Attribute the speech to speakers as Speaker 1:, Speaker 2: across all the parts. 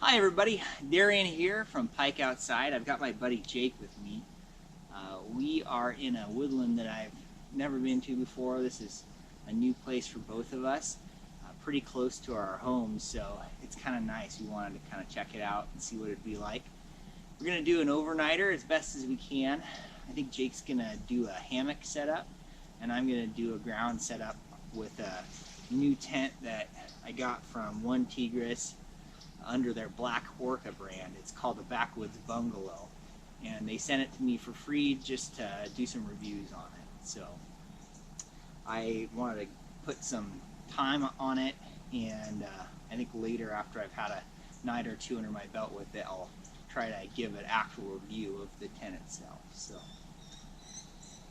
Speaker 1: Hi everybody, Darian here from Pike Outside. I've got my buddy Jake with me. We are in a woodland that I've never been to before. This is a new place for both of us, pretty close to our home, so it's kind of nice. We wanted to kind of check it out and see what it'd be like. We're going to do an overnighter as best as we can. I think Jake's going to do a hammock setup, and I'm going to do a ground setup with a new tent that I got from One Tigris under their BlackOrca brand. It's called the Backwoods Bungalow, and they sent it to me for free just to do some reviews on it. So I wanted to put some time on it, and I think later, after I've had a night or two under my belt with it, I'll try to give an actual review of the tent itself. So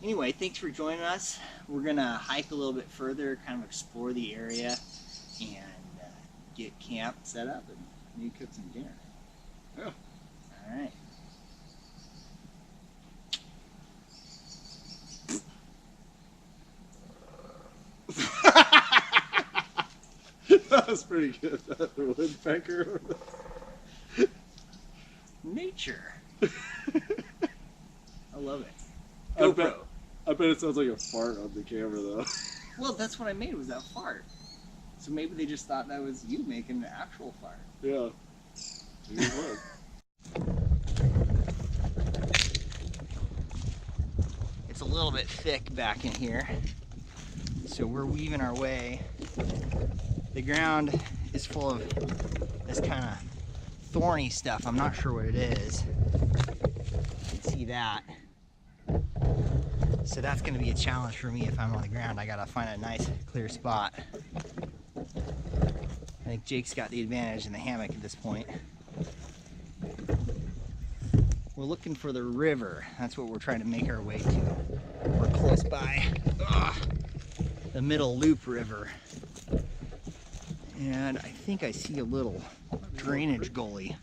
Speaker 1: anyway, thanks for joining us. We're gonna hike a little bit further, kind of explore the area, and get camp set up and maybe cook some dinner.
Speaker 2: Yeah.
Speaker 1: All right.
Speaker 2: That was pretty good. The woodpecker.
Speaker 1: Nature. I love it.
Speaker 2: I bet it sounds like a fart on the camera though.
Speaker 1: Well, that's what I made, was that fart. So maybe they just thought that was you making the actual fart.
Speaker 2: Yeah. Maybe it was.
Speaker 1: It's a little bit thick back in here, so we're weaving our way. The ground is full of this kind of thorny stuff. I'm not sure what it is. You can see that. So that's going to be a challenge for me if I'm on the ground. I got to find a nice clear spot. I think Jake's got the advantage in the hammock at this point. We're looking for the river. That's what we're trying to make our way to. We're close by the Middle Loop River. And I think I see a little drainage gully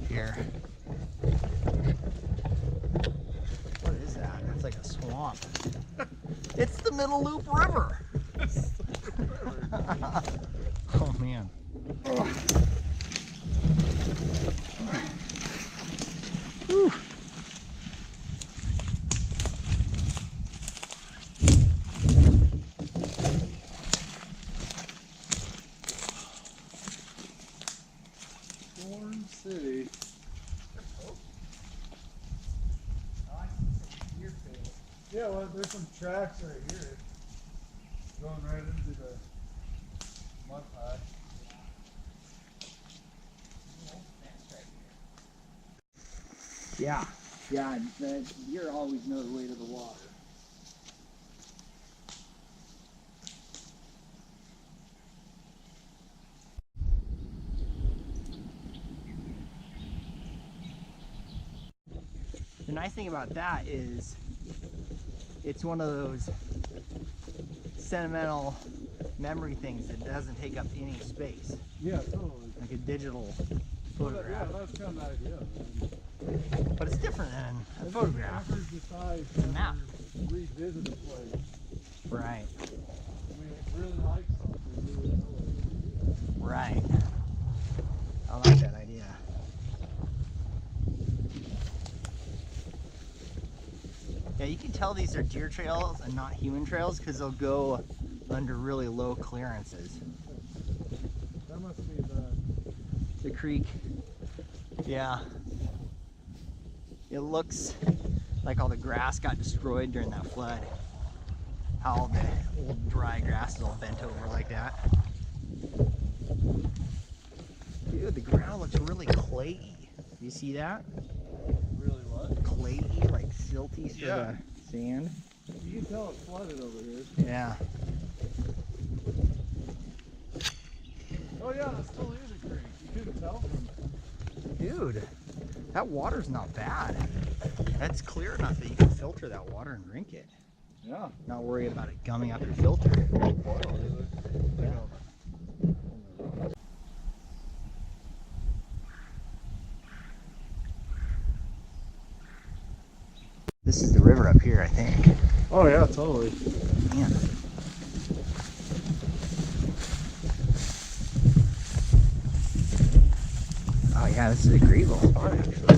Speaker 1: here. What is that? It's like a swamp. It's the Middle Loop River. Oh man. Whew.
Speaker 2: Storm City. Yeah, well, there's some tracks right here. Going right into the mud pie.
Speaker 1: Yeah, the deer always know the way to the water. The nice thing about that is it's one of those sentimental memory things that doesn't take up any space.
Speaker 2: Yeah, totally.
Speaker 1: Like a digital photograph.
Speaker 2: Yeah, that's kind of the idea, man.
Speaker 1: But it's different than a photograph.
Speaker 2: If you ever decide
Speaker 1: It's a map.
Speaker 2: to revisit a place,
Speaker 1: Right.
Speaker 2: I mean, really like something, you really know it.
Speaker 1: Right. I like that idea. Yeah, you can tell these are deer trails and not human trails because they'll go under really low clearances.
Speaker 2: That must be
Speaker 1: The creek, yeah. It looks like all the grass got destroyed during that flood. How all the old dry grass is all bent over like that. Dude, the ground looks really clayey. You see that?
Speaker 2: really what?
Speaker 1: Clayey, like silty sort of sand.
Speaker 2: You can tell it's flooded over here.
Speaker 1: Yeah.
Speaker 2: Oh yeah, that still is a creek. You couldn't tell from
Speaker 1: Dude, that water's not bad. That's clear enough that you can filter that water and drink it.
Speaker 2: Yeah.
Speaker 1: Not worried about it gumming up your filter. Yeah. This is the river up here, I think.
Speaker 2: Oh yeah, totally.
Speaker 1: Man. Oh yeah, Yeah, this is a great little spot actually.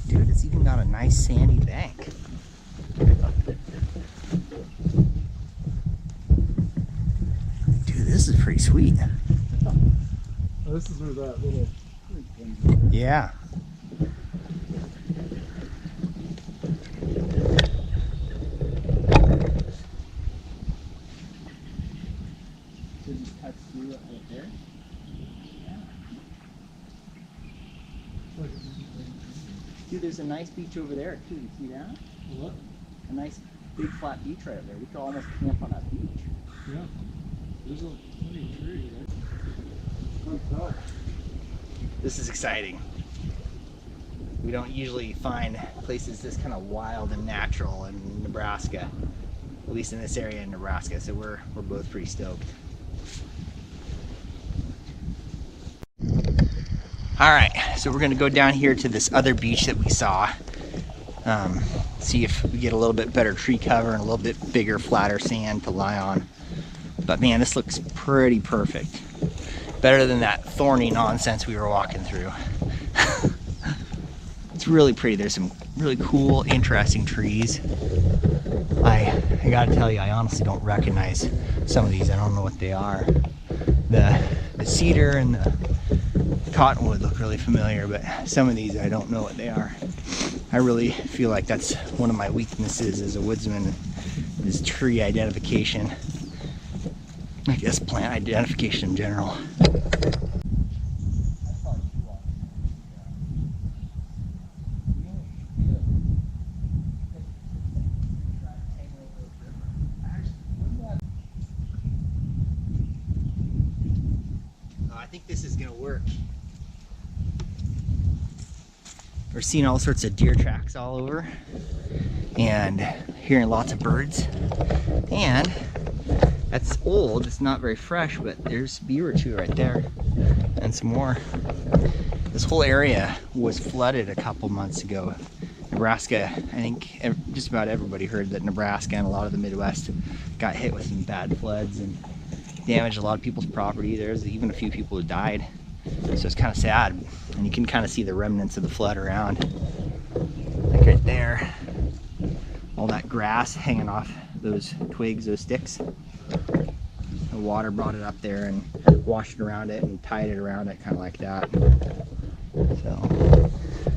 Speaker 1: Dude, it's even got a nice sandy bank. Dude, this is pretty sweet.
Speaker 2: Oh, this is where that little creek comes in.
Speaker 1: Yeah. So it just cuts through it right there? Yeah. Dude, there's a nice beach over there too. You see that?
Speaker 2: What?
Speaker 1: A nice big flat beach right there. We could almost camp on that beach.
Speaker 2: Yeah. There's a funny tree, right? Oh,
Speaker 1: This is exciting. We don't usually find places this kind of wild and natural in Nebraska, at least in this area in Nebraska. So we're both pretty stoked. All right, so we're gonna go down here to this other beach that we saw. See if we get a little bit better tree cover and a little bit bigger, flatter sand to lie on. But man, this looks pretty perfect. Better than that thorny nonsense we were walking through. It's really pretty. There's some really cool, interesting trees. I gotta tell you, I honestly don't recognize some of these. I don't know what they are. The cedar and the cottonwood look really familiar, but some of these I don't know what they are. I really feel like that's one of my weaknesses as a woodsman, is tree identification. I guess plant identification in general. I think this is gonna work. We're seeing all sorts of deer tracks all over and hearing lots of birds. And that's old, it's not very fresh, but there's a beaver or two right there and some more. This whole area was flooded a couple months ago. Nebraska, I think just about everybody heard that Nebraska and a lot of the Midwest got hit with some bad floods and damaged a lot of people's property. There's even a few people who died. So it's kind of sad. And you can kind of see the remnants of the flood around. Like right there. All that grass hanging off those twigs, those sticks. The water brought it up there and washed around it and tied it around it, kind of like that. So,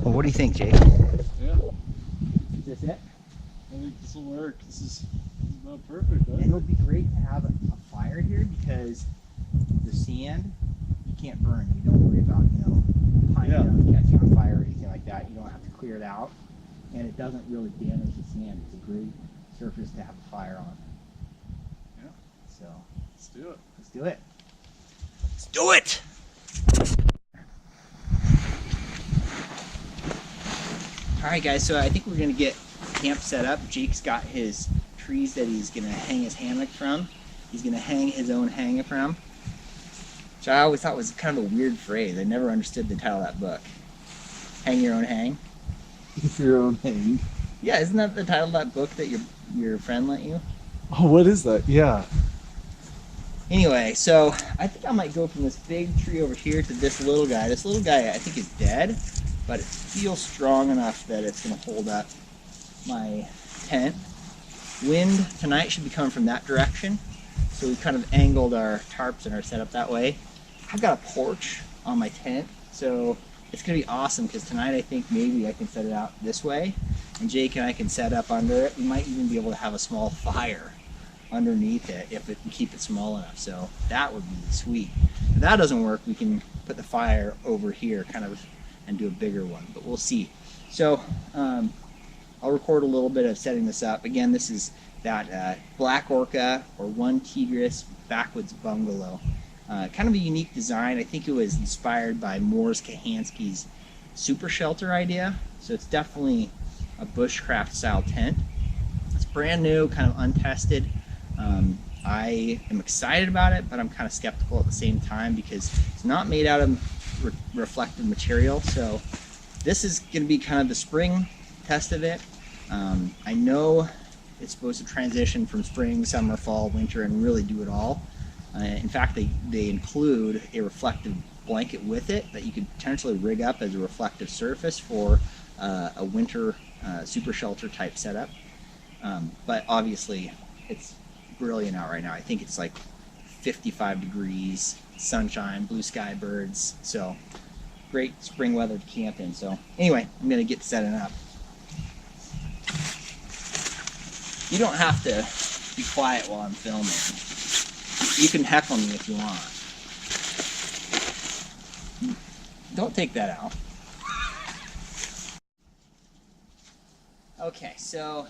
Speaker 1: well, what do you think, Jake?
Speaker 2: Yeah.
Speaker 1: Is this it?
Speaker 2: I think this will work. This is about perfect, huh?
Speaker 1: And it would be great to have a fire here because the sand, you can't burn. You don't worry about, pine catching on fire or anything like that. You don't have to clear it out. And it doesn't really damage the sand. It's a great surface to have a fire on.
Speaker 2: Yeah.
Speaker 1: So,
Speaker 2: Let's do it.
Speaker 1: let's do it. Let's do it! Alright guys, so I think we're going to get camp set up. Jake's got his trees that he's going to hang his hammock from. He's going to hang his own hanger from. Which I always thought was kind of a weird phrase. I never understood the title of that book. Hang your own hang.
Speaker 2: Your own hang.
Speaker 1: Yeah, isn't that the title of that book that your friend lent you?
Speaker 2: Oh, what is that? Yeah.
Speaker 1: Anyway, so I think I might go from this big tree over here to this little guy. This little guy I think is dead, but it feels strong enough that it's going to hold up my tent. Wind tonight should be coming from that direction, so we kind of angled our tarps and our setup that way. I've got a porch on my tent, so it's going to be awesome because tonight I think maybe I can set it out this way, and Jake and I can set up under it. We might even be able to have a small fire underneath it if we keep it small enough, so that would be sweet. If that doesn't work, we can put the fire over here kind of and do a bigger one, but we'll see. So I'll record a little bit of setting this up. Again, this is that BlackOrca or One Tigris Backwoods Bungalow. Kind of a unique design. I think it was inspired by Morris Kahansky's super shelter idea, so it's definitely a bushcraft style tent. It's brand new, kind of untested. I am excited about it, but I'm kind of skeptical at the same time because it's not made out of reflective material. So this is going to be kind of the spring test of it. I know It's supposed to transition from spring, summer, fall, winter, and really do it all. In fact, they include a reflective blanket with it that you could potentially rig up as a reflective surface for a winter super shelter type setup. But obviously, it's brilliant out right now. I think it's like 55 degrees, sunshine, blue sky, birds. So great spring weather to camp in. So anyway, I'm gonna get setting up. You don't have to be quiet while I'm filming. You can heckle me if you want. Don't take that out. Okay, so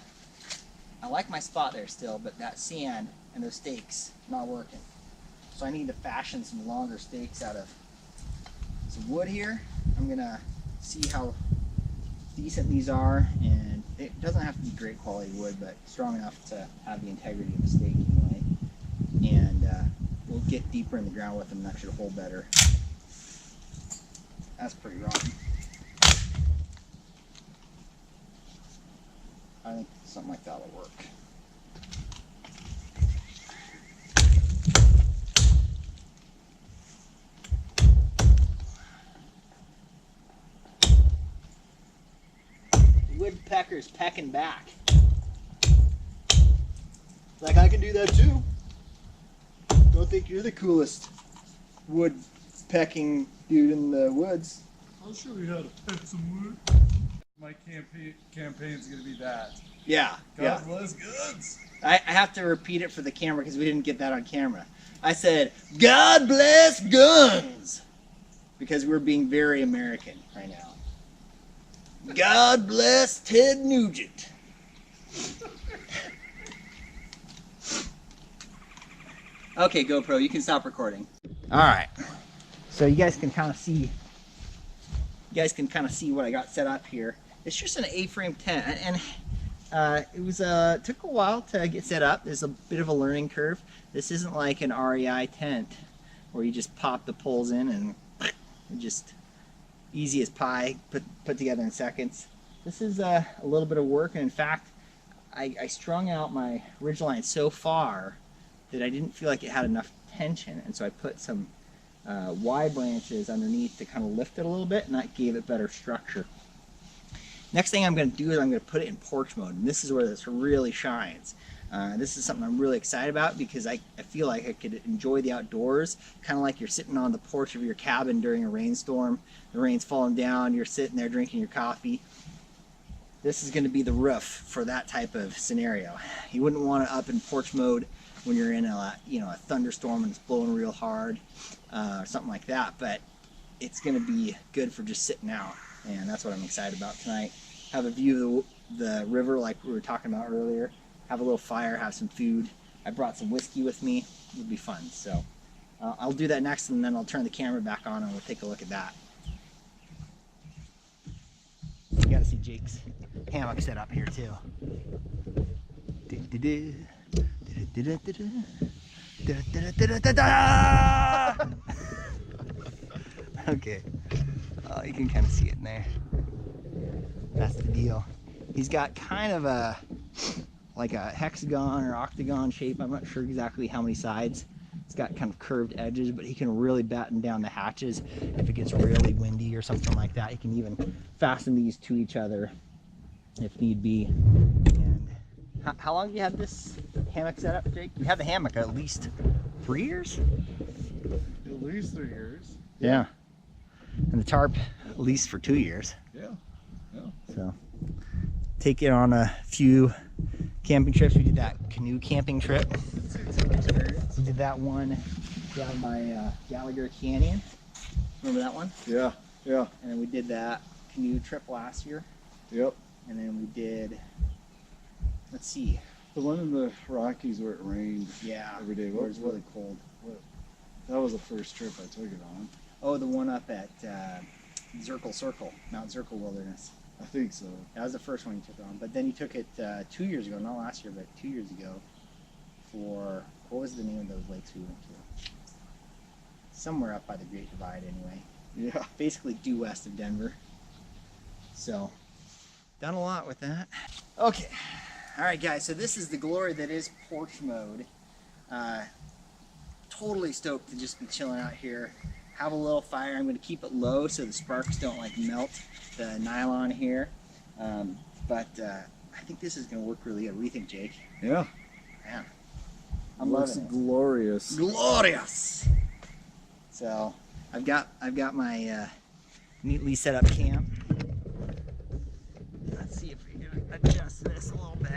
Speaker 1: I like my spot there still, but that sand and those stakes not working. So I need to fashion some longer stakes out of some wood here. I'm gonna see how decent these are, and it doesn't have to be great quality wood, but strong enough to have the integrity of the stake anyway. And we'll get deeper in the ground with them, and that should hold better. That's pretty rotten. I think something like that will work. Woodpecker's pecking back. Like, I can do that too. Don't think you're the coolest wood pecking dude in the woods.
Speaker 2: I'll show you how to peck some wood. My campaign's gonna be that.
Speaker 1: Yeah.
Speaker 2: God bless guns.
Speaker 1: I have to repeat it for the camera because we didn't get that on camera. I said, God bless guns! Because we're being very American right now. God bless Ted Nugent. Okay, GoPro, you can stop recording. All right. So you guys can kind of see. What I got set up here. It's just an A-frame tent, and it was took a while to get set up. There's a bit of a learning curve. This isn't like an REI tent where you just pop the poles in and just easy as pie, put together in seconds. This is a little bit of work, and in fact, I strung out my ridge line so far that I didn't feel like it had enough tension, and so I put some Y branches underneath to kind of lift it a little bit, and that gave it better structure. Next thing I'm going to do is I'm going to put it in porch mode, and this is where this really shines. This is something I'm really excited about because I feel like I could enjoy the outdoors, kind of like you're sitting on the porch of your cabin during a rainstorm. The rain's falling down, you're sitting there drinking your coffee. This is going to be the roof for that type of scenario. You wouldn't want it up in porch mode when you're in a thunderstorm and it's blowing real hard, or something like that, but it's going to be good for just sitting out, and that's what I'm excited about tonight. Have a view of the river like we were talking about earlier, have a little fire, have some food. I brought some whiskey with me. It'll be fun. So I'll do that next, and then I'll turn the camera back on and we'll take a look at that. You gotta see Jake's hammock set up here too. Okay, you can kind of see it in there. That's the deal. He's got kind of a like a hexagon or octagon shape. I'm not sure exactly how many sides. It's got kind of curved edges, but he can really batten down the hatches if it gets really windy or something like that. He can even fasten these to each other if need be. And how long have you had this hammock set up, Jake? You had the hammock at least 3 years?
Speaker 2: At least 3 years.
Speaker 1: Yeah. And the tarp at least for 2 years.
Speaker 2: Yeah. Yeah.
Speaker 1: So take it on a few camping trips. We did that canoe camping trip. We did that one down by Gallagher Canyon. Remember that one?
Speaker 2: Yeah. Yeah.
Speaker 1: And then we did that canoe trip last year.
Speaker 2: Yep.
Speaker 1: And then we did, let's see.
Speaker 2: The one in the Rockies where it rained.
Speaker 1: Yeah.
Speaker 2: Every day.
Speaker 1: Where it was really cold.
Speaker 2: That was the first trip I took it on.
Speaker 1: Oh, the one up at Zirkle Circle, Mount Zirkle Wilderness.
Speaker 2: I think so.
Speaker 1: That was the first one you took it on. But then you took it 2 years ago, not last year, but 2 years ago for, what was the name of those lakes we went to? Somewhere up by the Great Divide anyway.
Speaker 2: Yeah.
Speaker 1: Basically due west of Denver. So, done a lot with that. Okay, Alright guys, so this is the glory that is porch mode. Totally stoked to just be chilling out here. Have a little fire. I'm going to keep it low so the sparks don't like melt the nylon here. But I think this is going to work really good. What do you think, Jake?
Speaker 2: Yeah.
Speaker 1: Yeah. I'm loving it.
Speaker 2: Glorious.
Speaker 1: Glorious! So, I've got my neatly set up camp. Let's see if we can adjust this a little bit.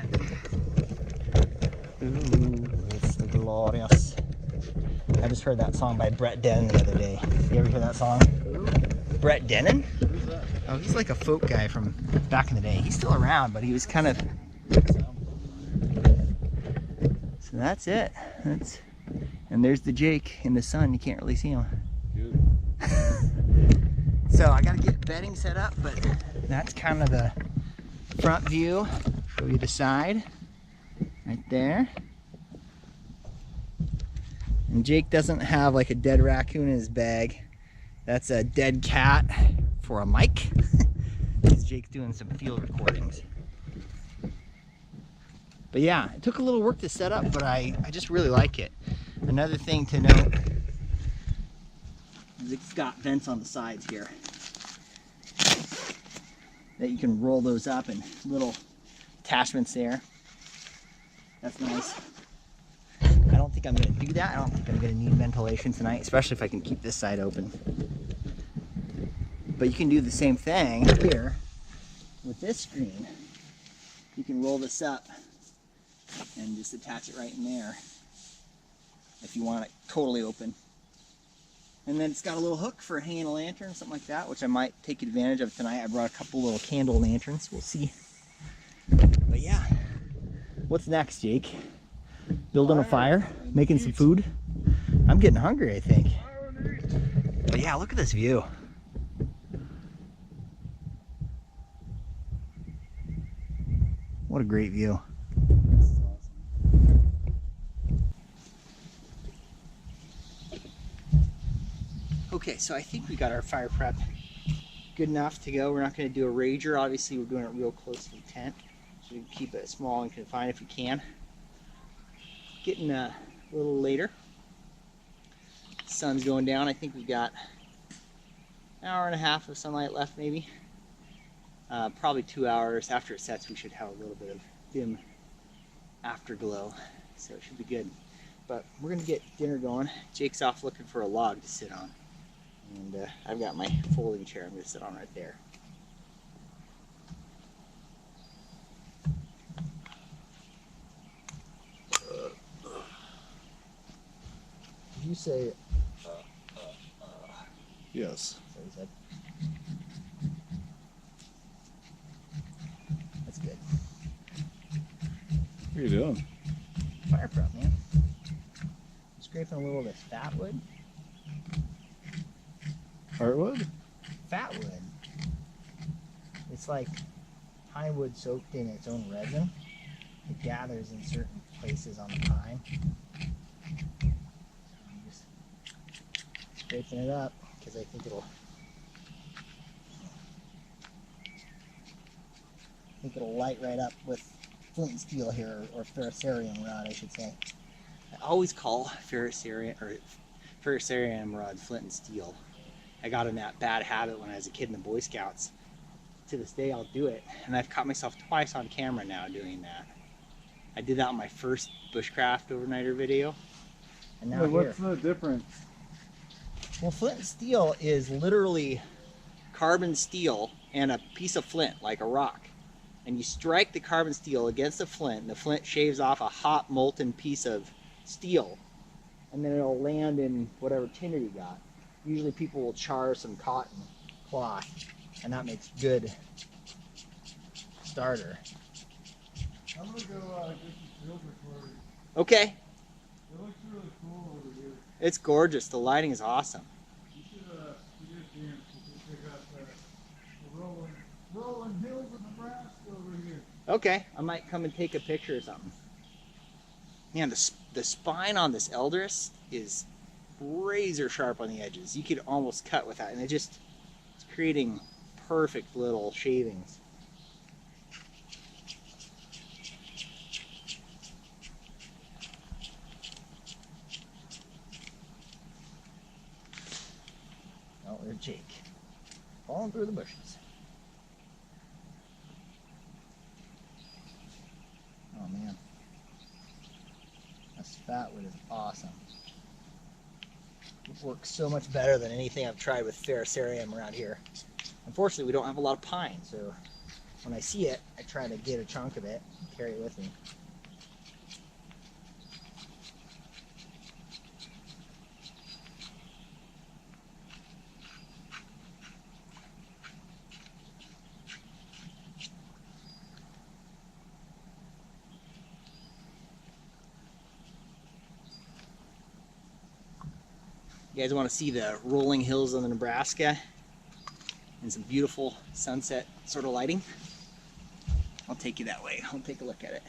Speaker 1: Ooh, it's glorious. I just heard that song by Brett Dennen the other day. You ever hear that song? Who? Brett Dennen?
Speaker 2: Who's that?
Speaker 1: Oh, he's like a folk guy from back in the day. He's still around, but he was kind of... So that's it. And there's the Jake in the sun. You can't really see him.
Speaker 2: Good.
Speaker 1: So I gotta get bedding set up, but that's kind of the front view. Show you the side. Right there. And Jake doesn't have like a dead raccoon in his bag. That's a dead cat for a mic. Because Jake's doing some field recordings. But yeah, it took a little work to set up, but I just really like it. Another thing to note is it's got vents on the sides here that you can roll those up and little attachments there. That's nice. I don't think I'm going to do that. I don't think I'm going to need ventilation tonight, especially if I can keep this side open. But you can do the same thing here with this screen. You can roll this up and just attach it right in there if you want it totally open. And then it's got a little hook for hanging a lantern, something like that, which I might take advantage of tonight. I brought a couple little candle lanterns. We'll see. But yeah, what's next, Jake? Building a fire, making some food. I'm getting hungry, I think. But yeah, look at this view. What a great view. Okay, so I think we got our fire prep good enough to go. We're not going to do a rager. Obviously, we're doing it real close to the tent, so we can keep it small and confined if we can. Getting a little later. Sun's going down. I think we've got an hour and a half of sunlight left, maybe. Probably 2 hours. After it sets, we should have a little bit of dim afterglow, so it should be good. But we're going to get dinner going. Jake's off looking for a log to sit on. And I've got my folding chair I'm going to sit on right there. Did you say
Speaker 2: Yes.
Speaker 1: so he said. That's good.
Speaker 2: What are you doing?
Speaker 1: Fire prep, man. I'm scraping a little of this fat wood.
Speaker 2: Heartwood?
Speaker 1: Fat wood. It's like pine wood soaked in its own resin. It gathers in certain places on the pine. I'm just scraping it up because I think it'll light right up with flint and steel here, or ferrocerium rod, I should say. I always call ferrocerium rod flint and steel. I got in that bad habit when I was a kid in the Boy Scouts. To this day, I'll do it, and I've caught myself twice on camera now doing that. I did that on my first bushcraft overnighter video, and now
Speaker 2: What's the difference?
Speaker 1: Well, flint and steel is literally carbon steel and a piece of flint, like a rock. And you strike the carbon steel against the flint, and the flint shaves off a hot molten piece of steel, and then it'll land in whatever tinder you got. Usually people will char some cotton cloth, and that makes good starter.
Speaker 2: I'm gonna go get some field recording.
Speaker 1: Okay,
Speaker 2: It looks really cool over here.
Speaker 1: it's gorgeous. The lighting is awesome.
Speaker 2: You should check out the rolling hills of Nebraska over here.
Speaker 1: Okay, I might come and take a picture or something. Man, the spine on this Eldris is razor sharp on the edges. You could almost cut with that, and it's creating perfect little shavings. crawling through the bushes. Oh man, this fatwood is awesome. It works so much better than anything I've tried with ferrocerium around here. Unfortunately, we don't have a lot of pine, so when I see it, I try to get a chunk of it and carry it with me. You guys want to see the rolling hills of the Nebraska and some beautiful sunset sort of lighting? I'll take you that way. I'll take a look at it.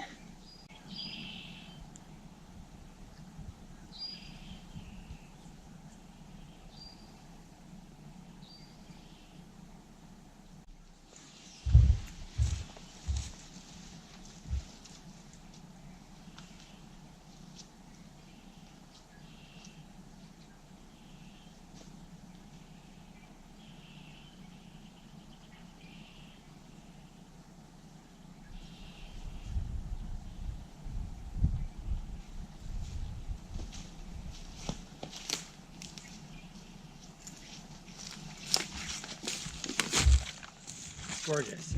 Speaker 1: Gorgeous.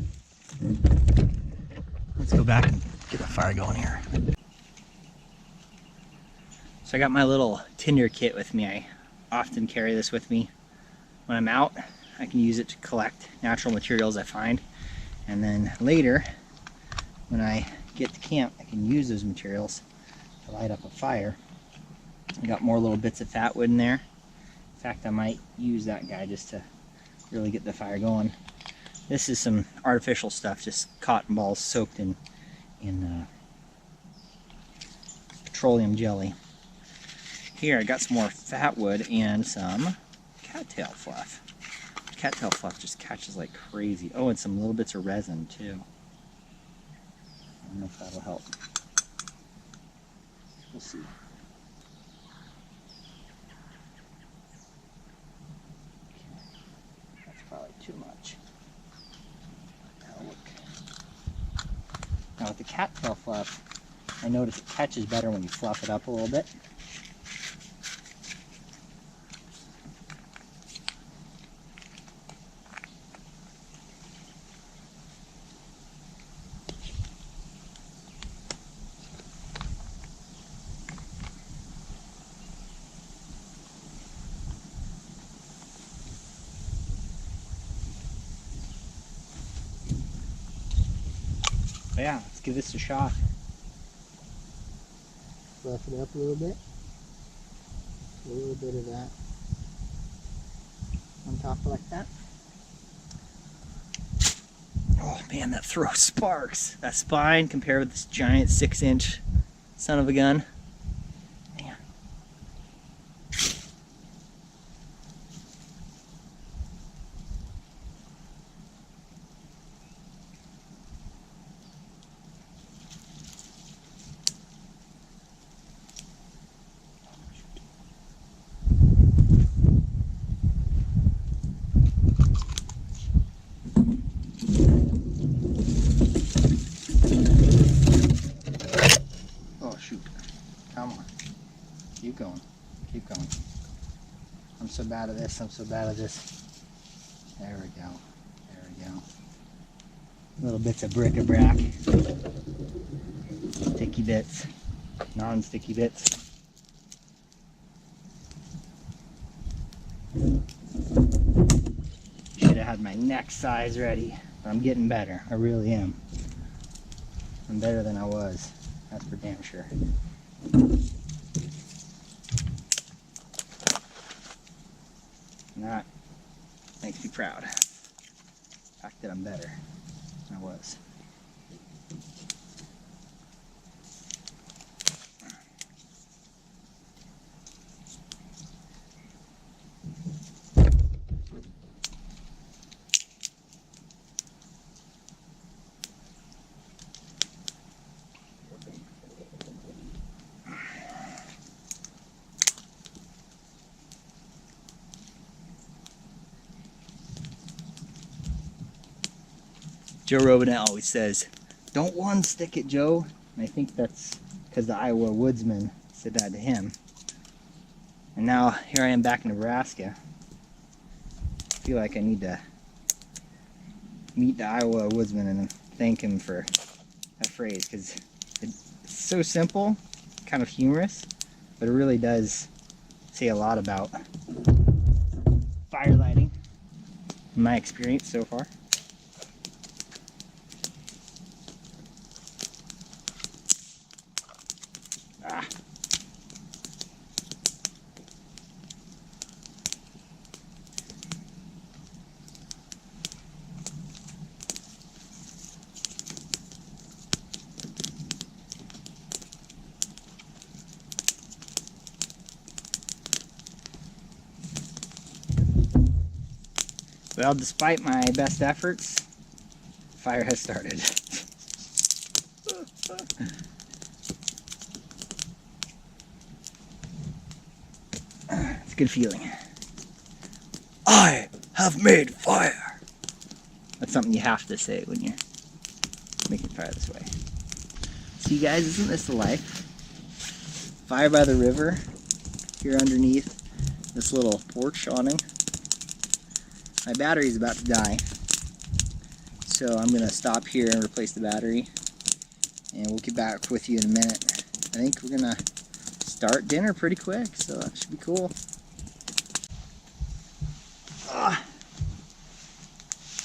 Speaker 1: Let's go back and get the fire going here. So I got my little tinder kit with me. I often carry this with me when I'm out. I can use it to collect natural materials I find, and then later when I get to camp I can use those materials to light up a fire. I got more little bits of fatwood in there. In fact, I might use that guy just to really get the fire going. This is some artificial stuff, just cotton balls soaked in petroleum jelly. Here I got some more fatwood and some cattail fluff. Cattail fluff just catches like crazy. Oh, and some little bits of resin too. I don't know if that'll help. We'll see. Okay. That's probably too much. Now with the cattail fluff, I notice it catches better when you fluff it up a little bit. But yeah, let's give this a shot. Fluff it up a little bit. A little bit of that on top like that. Oh man, that throws sparks. That spine compared with this giant 6-inch son of a gun. Man. Keep going. Keep going. I'm so bad at this. I'm so bad at this. There we go. There we go. Little bits of bric-a-brac. Sticky bits. Non-sticky bits. Should have had my next size ready. But I'm getting better. I really am. I'm better than I was. That's for damn sure. And that makes me proud. The fact that I'm better than I was. Joe Robinette always says, "Don't one stick it, Joe." And I think that's because the Iowa Woodsman said that to him. And now here I am back in Nebraska. I feel like I need to meet the Iowa Woodsman and thank him for that phrase, because it's so simple, kind of humorous, but it really does say a lot about fire lighting in my experience so far. Ah. Well, despite my best efforts, fire has started. It's a good feeling. I have made fire. That's something you have to say when you're making fire this way. See, guys, isn't this the life? Fire by the river, here underneath this little porch awning. My battery's about to die, so I'm going to stop here and replace the battery, and we'll get back with you in a minute. I think we're going to start dinner pretty quick, so that should be cool.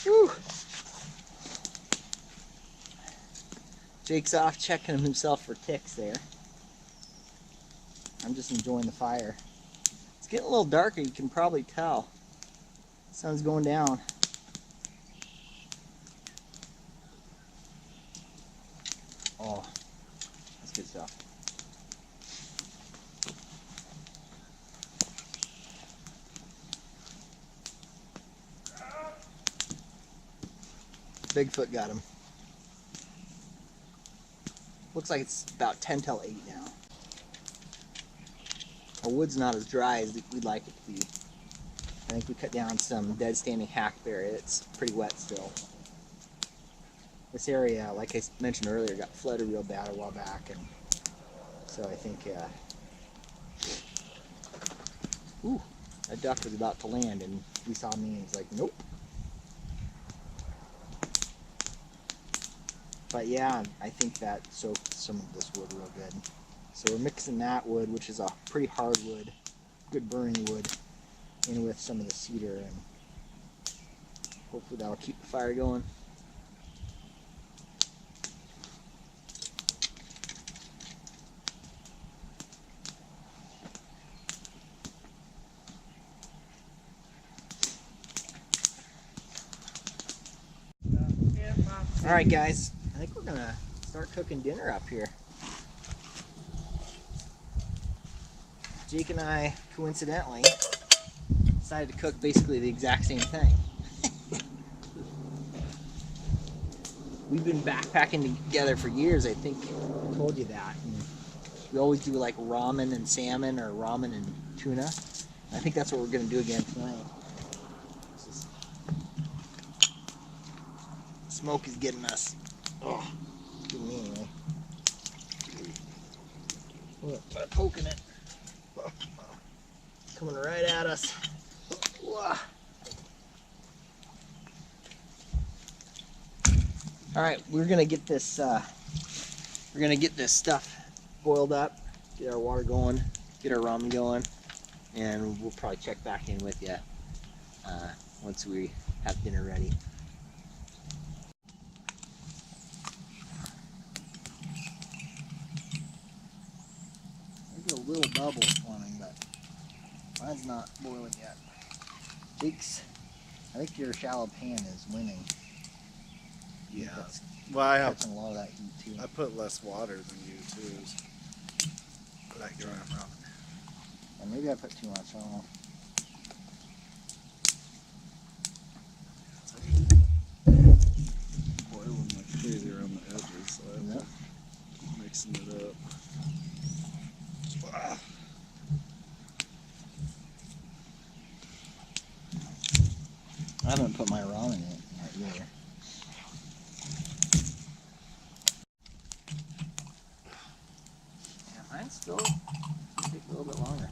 Speaker 1: Whew. Jake's off checking himself for ticks there. I'm just enjoying the fire. It's getting a little darker, you can probably tell. Sun's going down. Oh, that's good stuff. Bigfoot got him. Looks like it's about 10 till 8 now. Our wood's not as dry as we'd like it to be. I think we cut down some dead standing hackberry. It's pretty wet still. This area, like I mentioned earlier, got flooded real bad a while back, and so I think ooh, a duck was about to land, and he saw me and he's like, nope. But yeah, I think that soaked some of this wood real good. So we're mixing that wood, which is a pretty hard wood, good burning wood, in with some of the cedar, and hopefully that'll keep the fire going. Alright guys, I think we're gonna start cooking dinner up here. Jake and I, coincidentally, decided to cook basically the exact same thing. We've been backpacking together for years, I think I told you that. And we always do like ramen and salmon, or ramen and tuna. I think that's what we're going to do again tonight. Smoke is getting us. Oh, getting me anyway. Look, poking it. Coming right at us. All right, we're gonna get this stuff boiled up, get our water going, get our ramen going, and we'll probably check back in with you once we have dinner ready. There's a little bubble forming, but mine's not boiling yet. Jake's, I think your shallow pan is winning.
Speaker 2: Yeah. Well, I have
Speaker 1: catching a lot of that heat too.
Speaker 2: I put less water than you too. That dry them out.
Speaker 1: And maybe I put too much. I don't know.
Speaker 2: Boiling like crazy around the edges, so I have to keep mixing it up.
Speaker 1: I haven't put my ramen in it yet either. it's still gonna take a little bit longer.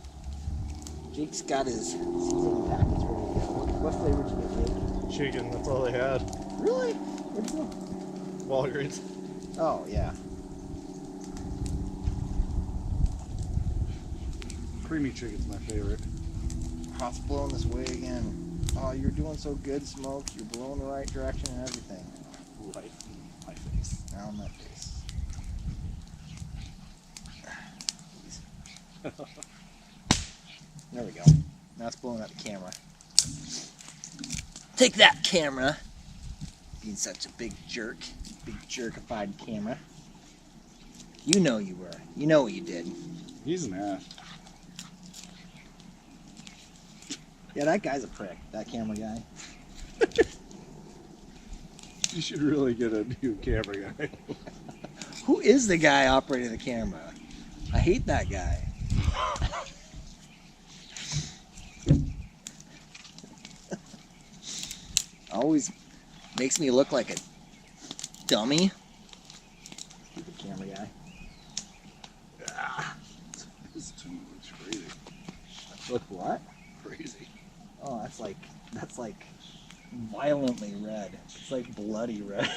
Speaker 1: Jake's got his seasoning packets ready to go. What flavor did you get, Jake?
Speaker 2: Chicken, that's all they had.
Speaker 1: Really? Where'd you go?
Speaker 2: Walgreens.
Speaker 1: Oh, yeah.
Speaker 2: Creamy chicken's my favorite.
Speaker 1: Hot's blowing this way again. Oh, you're doing so good, Smoke. You're blowing the right direction and everything.
Speaker 2: Right in my face.
Speaker 1: Now on my face. There we go. Now it's blowing up the camera. Take that, camera. Being such a big jerk. Big jerkified camera. You know you were. You know what you did.
Speaker 2: He's an ass.
Speaker 1: Yeah, that guy's a prick. That camera guy.
Speaker 2: You should really get a new camera guy.
Speaker 1: Who is the guy operating the camera? I hate that guy. Always makes me look like a dummy. Stupid camera guy.
Speaker 2: This is too much crazy.
Speaker 1: Look what?
Speaker 2: Crazy.
Speaker 1: Oh, that's like violently red. It's like bloody red.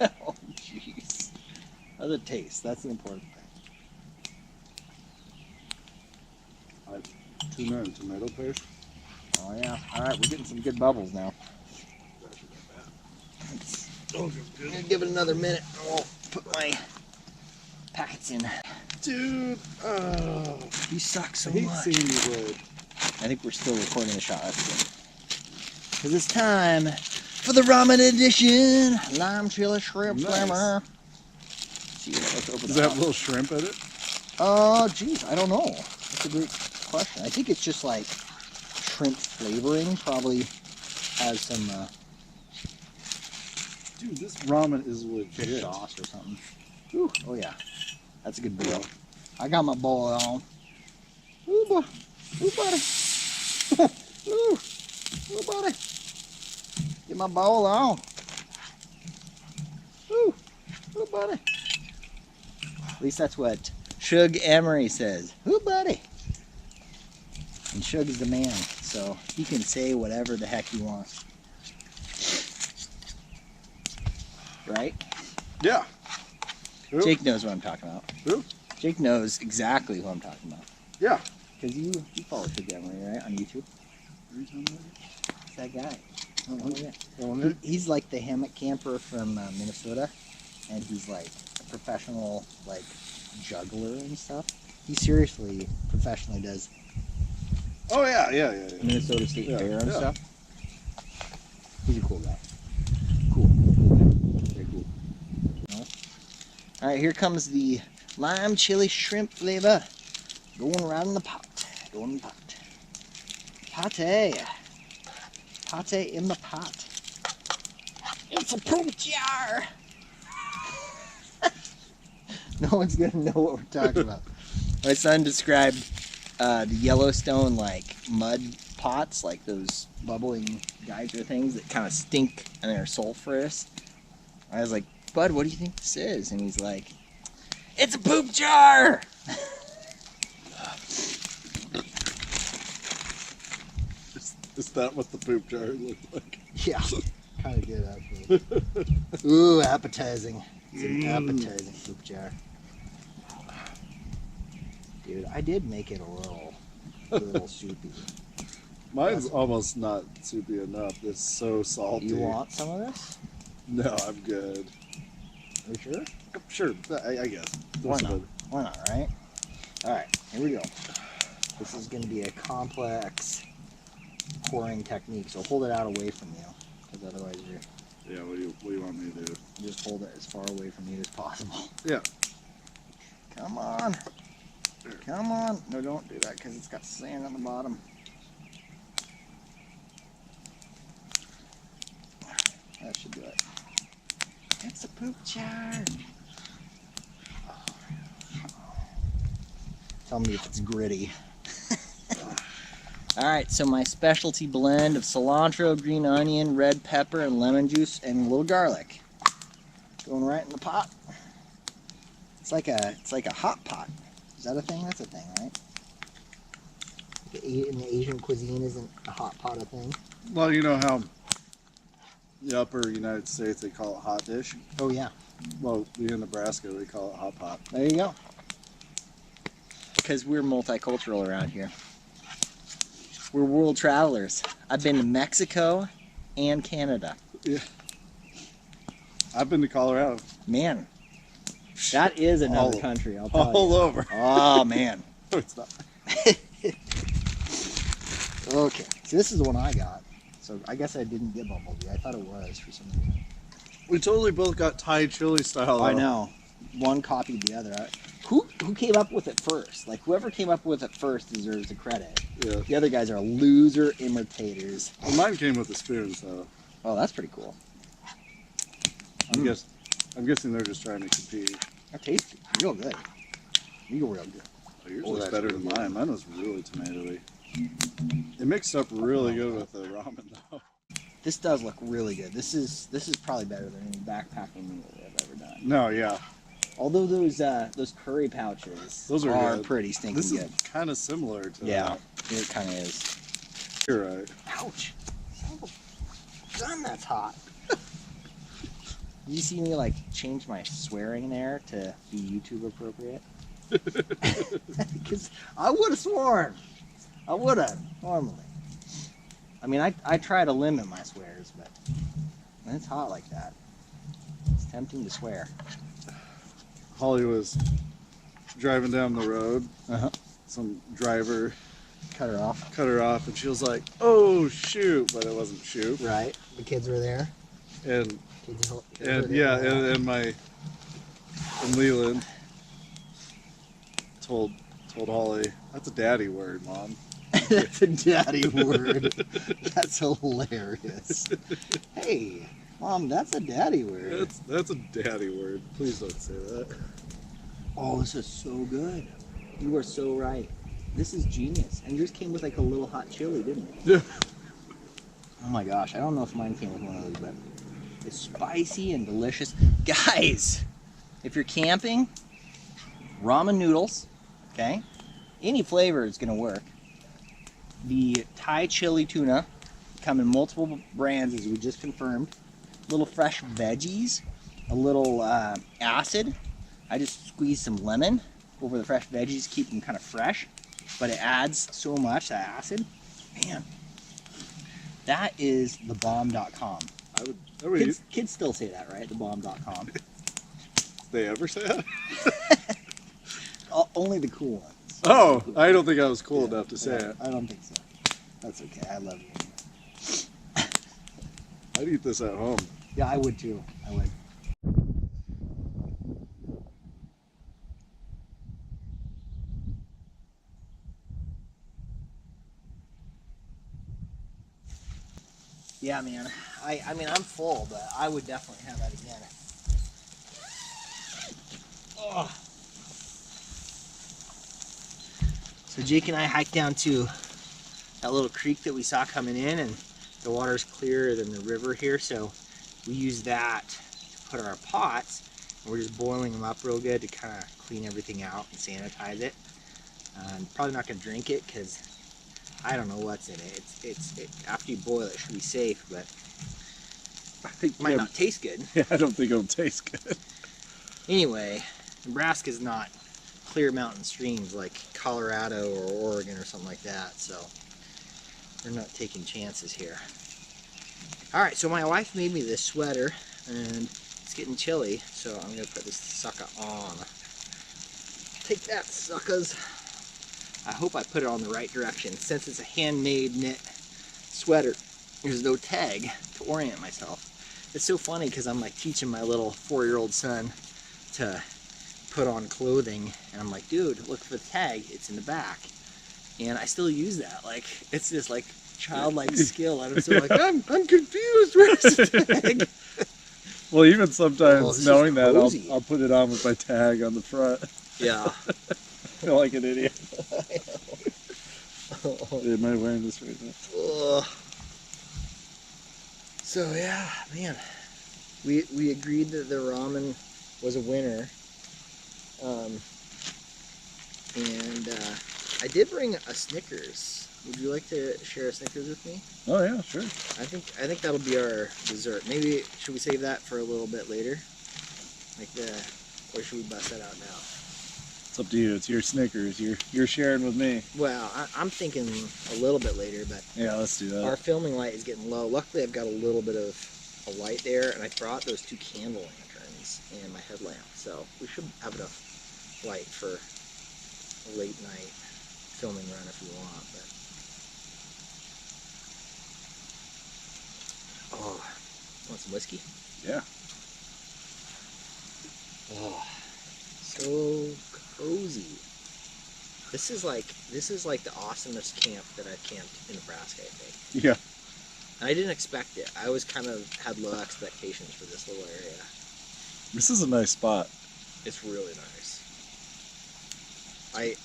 Speaker 1: Oh, jeez. How's it taste? That's the important thing.
Speaker 2: Tuna and tomato paste.
Speaker 1: Oh yeah. All right, we're getting some good bubbles now. I'm gonna give it another minute and we'll put my packets in.
Speaker 2: Dude,
Speaker 1: You suck so
Speaker 2: I hate
Speaker 1: much.
Speaker 2: seeing you red.
Speaker 1: I think we're still recording the shot. That's good. Because it's time for the ramen edition. Lime chili shrimp
Speaker 2: Nice.
Speaker 1: flavor. See, let's open
Speaker 2: Does
Speaker 1: it
Speaker 2: that
Speaker 1: up.
Speaker 2: have little shrimp in it?
Speaker 1: Oh, geez, I don't know. That's a great question. I think it's just like shrimp flavoring. Probably has some
Speaker 2: Dude, this ramen is
Speaker 1: fish
Speaker 2: legit.
Speaker 1: sauce or something. Ooh, oh yeah, that's a good boil. I got my bowl on. Ooh, boy. Ooh, buddy. Ooh, ooh, buddy. Get my bowl on. Ooh, ooh, buddy. At least that's what Shug Emery says. Ooh, buddy. And Shug is the man, so he can say whatever the heck he wants. Right?
Speaker 2: Yeah. Who?
Speaker 1: Jake knows what I'm talking about.
Speaker 2: Who?
Speaker 1: Jake knows exactly who I'm talking about.
Speaker 2: Yeah.
Speaker 1: Because you follow Shug Emery, right? On YouTube? It's that guy. Oh, yeah. He's like the hammock camper from Minnesota, and he's like a professional like juggler and stuff. He seriously professionally does
Speaker 2: Oh yeah.
Speaker 1: Minnesota State
Speaker 2: Yeah,
Speaker 1: Fair and
Speaker 2: yeah.
Speaker 1: stuff. He's a cool guy. Cool guy. Very cool. No? All right, here comes the lime chili shrimp flavor, going right in the pot. Going in the pot. Pate. Pate in the pot. It's a poop jar. No one's gonna know what we're talking about. My son described the Yellowstone like mud pots, like those bubbling geyser things that kind of stink and they're sulfurous. I was like, Bud, what do you think this is? And he's like, it's a poop jar.
Speaker 2: Is that what the poop jar looked like?
Speaker 1: Yeah, kind of good actually. Ooh, appetizing. It's an appetizing poop jar. Dude, I did make it a little soupy.
Speaker 2: Mine's almost not soupy enough. It's so salty.
Speaker 1: You want some of this?
Speaker 2: No, I'm good.
Speaker 1: Are you sure?
Speaker 2: Sure, I guess.
Speaker 1: Why
Speaker 2: That's
Speaker 1: not?
Speaker 2: good.
Speaker 1: Why not, right? Alright, here we go. This is going to be a complex pouring technique, so hold it out away from you, because otherwise you're
Speaker 2: Yeah, what do you want me to do?
Speaker 1: just hold it as far away from you as possible.
Speaker 2: Yeah.
Speaker 1: Come on. Come on. No, don't do that, because it's got sand on the bottom. That should do it. It's a poop jar. Tell me if it's gritty. Alright, so my specialty blend of cilantro, green onion, red pepper, and lemon juice, and a little garlic. Going right in the pot. It's like a hot pot.
Speaker 3: Is that a thing? That's a thing, right? In the Asian cuisine, isn't a hot pot a thing?
Speaker 2: Well, you know how the upper United States, they call it hot dish?
Speaker 3: Oh, yeah.
Speaker 2: Well, in Nebraska, they call it hot pot.
Speaker 3: There you go.
Speaker 1: Because we're multicultural around here. We're world travelers. I've been to Mexico and Canada.
Speaker 2: Yeah. I've been to Colorado.
Speaker 1: Man, that is another
Speaker 2: All-
Speaker 1: country, I'll tell
Speaker 2: All
Speaker 1: you.
Speaker 2: over.
Speaker 1: Oh, man.
Speaker 2: No, it's not.
Speaker 3: Okay, so this is the one I got. So I guess I didn't get Bumblebee. I thought it was for some reason.
Speaker 2: We totally both got Thai chili style.
Speaker 3: I know. One copied the other. Who came up with it first? Like, whoever came up with it first deserves the credit.
Speaker 2: Yeah.
Speaker 3: The other guys are loser imitators.
Speaker 2: Well, mine came with the spoon, so
Speaker 3: Oh, that's pretty cool.
Speaker 2: I'm guessing they're just trying to compete.
Speaker 3: That tastes real good. Real good.
Speaker 2: Oh, yours
Speaker 3: Oh,
Speaker 2: was
Speaker 3: that's
Speaker 2: better
Speaker 3: really
Speaker 2: than
Speaker 3: good.
Speaker 2: mine. Mine was really tomatoey. It mixed up really good with the ramen though.
Speaker 3: This does look really good. This is probably better than any backpacking meal I've ever done.
Speaker 2: No, yeah.
Speaker 3: Although those curry pouches
Speaker 2: Those are good.
Speaker 3: pretty stinking
Speaker 2: This
Speaker 3: good.
Speaker 2: is kind of similar to
Speaker 3: Yeah, it kind of is.
Speaker 2: that. You're right.
Speaker 3: Ouch! Gun, that's hot. You see me like change my swearing there to be YouTube appropriate? Because I would have sworn. I would have normally. I mean, I try to limit my swears, but when it's hot like that, it's tempting to swear.
Speaker 2: Holly was driving down the road.
Speaker 3: Uh-huh.
Speaker 2: Some driver
Speaker 3: Cut her off.
Speaker 2: cut her off, and she was like, "Oh shoot!" But it wasn't shoot.
Speaker 3: Right. The kids were there.
Speaker 2: And
Speaker 3: Kids were
Speaker 2: and
Speaker 3: there.
Speaker 2: yeah, and Leland told Holly, "That's a daddy word, Mom."
Speaker 3: That's a daddy word. That's hilarious. Hey, Mom, that's a daddy word.
Speaker 2: That's a daddy word. Please don't say that.
Speaker 3: Oh, this is so good. You are so right. This is genius. And yours came with like a little hot chili, didn't it?
Speaker 2: Yeah.
Speaker 3: Oh my gosh, I don't know if mine came with one of those, but it's spicy and delicious. Guys, if you're camping, ramen noodles, okay? Any flavor is gonna work. The Thai chili tuna come in multiple brands, as we just confirmed. Little fresh veggies, a little acid. I just squeezed some lemon over the fresh veggies, keep them kind of fresh, but it adds so much, that acid. Man, that is thebomb.com.
Speaker 2: I would
Speaker 3: Kids still say that, right? Thebomb.com.
Speaker 2: they ever say that?
Speaker 3: Only the cool ones.
Speaker 2: Oh, I don't think I was cool
Speaker 3: Yeah,
Speaker 2: enough to say
Speaker 3: yeah,
Speaker 2: it.
Speaker 3: I don't think so. That's okay. I love you.
Speaker 2: I'd eat this at home.
Speaker 3: Yeah, I would too. I would. Yeah, man. I mean, I'm full, but I would definitely have that again. Oh. So Jake and I hiked down to that little creek that we saw coming in, and the water's clearer than the river here, so we use that to put our pots, and we're just boiling them up real good to kind of clean everything out and sanitize it. I'm probably not going to drink it because I don't know what's in it. After you boil it, it should be safe, but
Speaker 2: I think
Speaker 3: it might not taste good.
Speaker 2: Yeah, I don't think it'll taste good.
Speaker 3: Anyway, Nebraska's not clear mountain streams like Colorado or Oregon or something like that, so we're not taking chances here. Alright, so my wife made me this sweater, and it's getting chilly, so I'm going to put this sucker on. Take that, suckers. I hope I put it on the right direction. Since it's a handmade knit sweater, there's no tag to orient myself. It's so funny because I'm like teaching my little 4-year-old son to put on clothing, and I'm like, dude, look for the tag, it's in the back. And I still use that, like, it's this like childlike skill, and I'm so like, I'm confused, where's the tag?
Speaker 2: Well, even sometimes
Speaker 3: this
Speaker 2: knowing
Speaker 3: is
Speaker 2: that,
Speaker 3: cozy.
Speaker 2: I'll put it on with my tag on the front.
Speaker 3: Yeah.
Speaker 2: I feel like an idiot. Am I wearing this right now?
Speaker 3: Ugh. So yeah, man, we agreed that the ramen was a winner. And I did bring a Snickers. Would you like to share a Snickers with me?
Speaker 2: Oh yeah, sure.
Speaker 3: I think that'll be our dessert. Maybe should we save that for a little bit later? Or should we bust that out now?
Speaker 2: It's up to you. It's your Snickers. You're sharing with me.
Speaker 3: Well, I'm thinking a little bit later, but
Speaker 2: Yeah, let's do that.
Speaker 3: our filming light is getting low. Luckily, I've got a little bit of a light there, and I brought those 2 candle lanterns and my headlamp, so we should have enough light for a late night filming run if we want. But oh, want some whiskey?
Speaker 2: Yeah.
Speaker 3: Oh, so cozy. This is like the awesomest camp that I've camped in Nebraska, I think.
Speaker 2: Yeah.
Speaker 3: And I didn't expect it. I always kind of had low expectations for this little area.
Speaker 2: This is a nice spot.
Speaker 3: It's really nice. I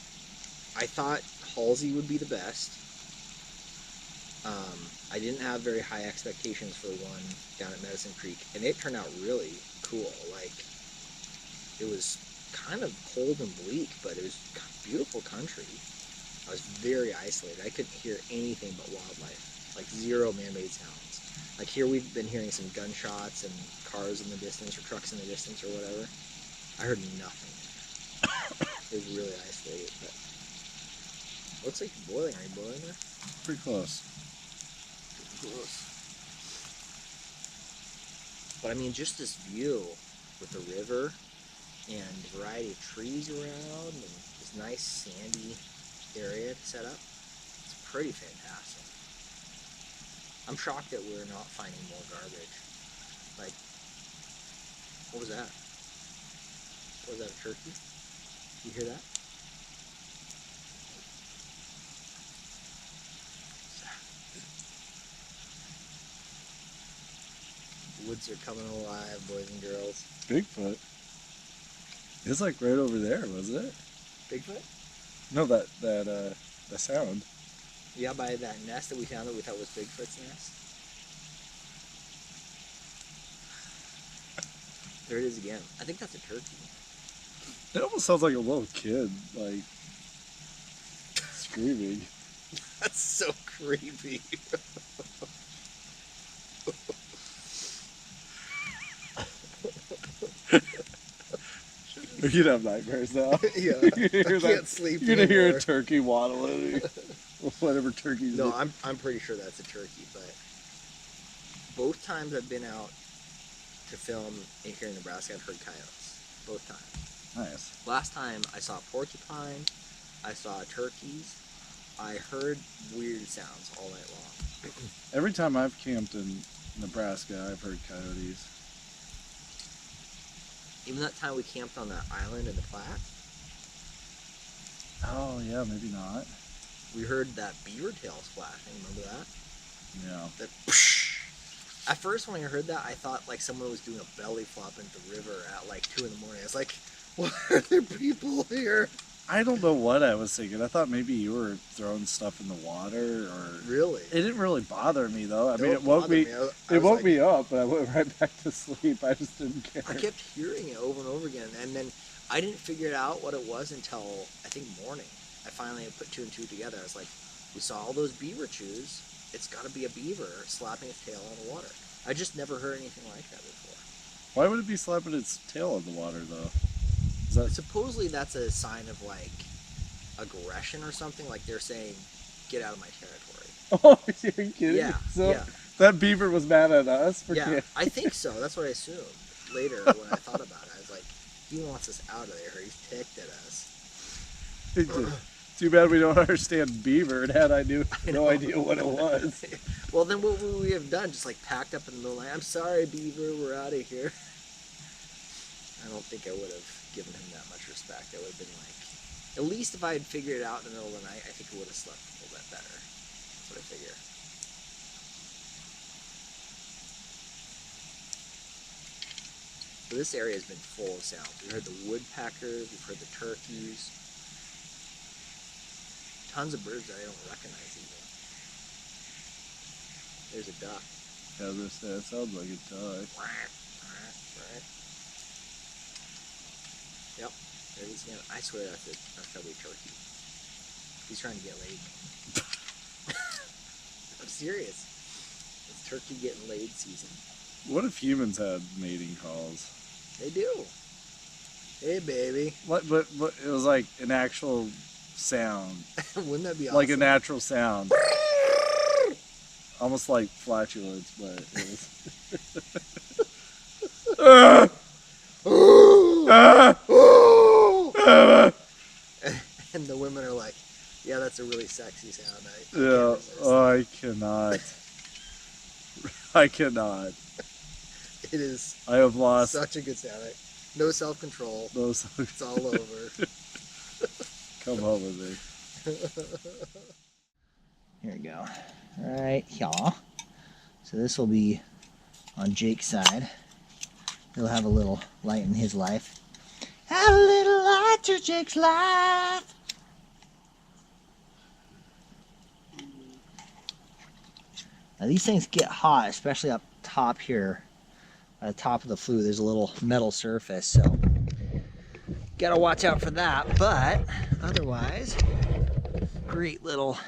Speaker 3: thought Halsey would be the best. I didn't have very high expectations for one down at Medicine Creek, and it turned out really cool. Like, it was kind of cold and bleak, but it was beautiful country. I was very isolated. I couldn't hear anything but wildlife, like 0 man-made sounds. Like here we've been hearing some gunshots and cars in the distance or trucks in the distance or whatever. I heard nothing. It was really isolated, but looks like you're boiling. Are you boiling there?
Speaker 2: Pretty close.
Speaker 3: Pretty close. But I mean, just this view with the river and the variety of trees around and this nice sandy area to set up, it's pretty fantastic. I'm shocked that we're not finding more garbage. Like, what was that? Was that a turkey? You hear that? The woods are coming alive, boys and girls.
Speaker 2: Bigfoot. It's like right over there, wasn't it?
Speaker 3: Bigfoot?
Speaker 2: No, that sound.
Speaker 3: Yeah, by that nest that we found that we thought was Bigfoot's nest. There it is again. I think that's a turkey.
Speaker 2: It almost sounds like a little kid, like screaming.
Speaker 3: That's so creepy.
Speaker 2: You'd have nightmares now.
Speaker 3: Yeah,
Speaker 2: I
Speaker 3: can't sleep
Speaker 2: You're gonna hear a
Speaker 3: anymore.
Speaker 2: turkey waddling. Whatever turkeys.
Speaker 3: No, I'm pretty sure that's a turkey, but both times I've been out to film here in Nebraska, I've heard coyotes. Both times.
Speaker 2: Nice.
Speaker 3: Last time I saw a porcupine, I saw turkeys, I heard weird sounds all night long.
Speaker 2: Every time I've camped in Nebraska, I've heard coyotes.
Speaker 3: Even that time we camped on that island in the Platte,
Speaker 2: Oh yeah, maybe not.
Speaker 3: we heard that beaver tail splashing. Remember that?
Speaker 2: Yeah.
Speaker 3: That at first when I heard that, I thought like someone was doing a belly flop into the river at like 2 in the morning. I was like, why are there people here?
Speaker 2: I don't know what I was thinking. I thought maybe you were throwing stuff in the water, or
Speaker 3: Really?
Speaker 2: it didn't really bother me though. I mean,
Speaker 3: Don't
Speaker 2: it woke
Speaker 3: bother
Speaker 2: me.
Speaker 3: I
Speaker 2: It
Speaker 3: was
Speaker 2: woke
Speaker 3: like-
Speaker 2: me up, but I went right back to sleep. I just didn't care.
Speaker 3: I kept hearing it over and over again, and then I didn't figure out what it was until I think morning. I finally put 2 and 2 together. I was like, we saw all those beaver chews. It's got to be a beaver slapping its tail on the water. I just never heard anything like that before.
Speaker 2: Why would it be slapping its tail in the water though? Is that
Speaker 3: Supposedly that's a sign of like aggression or something. Like they're saying, "Get out of my territory."
Speaker 2: Oh, you're kidding?
Speaker 3: Yeah,
Speaker 2: So
Speaker 3: yeah.
Speaker 2: that beaver was mad at us for
Speaker 3: Yeah,
Speaker 2: camping.
Speaker 3: I think so. That's what I assumed. Later, when I thought about it, I was like, he wants us out of there. He's ticked at us.
Speaker 2: Too bad we don't understand beaver, and had I knew
Speaker 3: I
Speaker 2: no
Speaker 3: know.
Speaker 2: idea what it was.
Speaker 3: Well, then what would we have done? Just like packed up in the middle of the night. I'm sorry, beaver. We're out of here. I don't think I would have given him that much respect. I would have been like, at least if I had figured it out in the middle of the night, I think I would have slept a little bit better. That's what I figure. But this area has been full of sounds. We've heard the woodpeckers, we've heard the turkeys. Tons of birds that I don't recognize even. There's a duck.
Speaker 2: Yeah, that sounds like a duck.
Speaker 3: Yep. I swear that's probably turkey. He's trying to get laid. I'm serious. It's turkey getting laid season.
Speaker 2: What if humans had mating calls?
Speaker 3: They do. Hey, baby.
Speaker 2: What? But it was like an actual sound.
Speaker 3: Wouldn't that be awesome?
Speaker 2: Like a natural sound. Almost like flatulence, but it was.
Speaker 3: And the women are like, yeah, that's a really sexy sound.
Speaker 2: Yeah, I cannot. I cannot.
Speaker 3: It is.
Speaker 2: I have lost.
Speaker 3: Such a good sound. No self-control.
Speaker 2: No
Speaker 3: It's all over.
Speaker 2: Come home with me.
Speaker 3: Here we go. Right here. So this will be on Jake's side. He'll have a little light in his life. Add a little light to Jake's life. Now these things get hot, especially up top here. At the top of the flue, there's a little metal surface, so gotta watch out for that. But otherwise, great little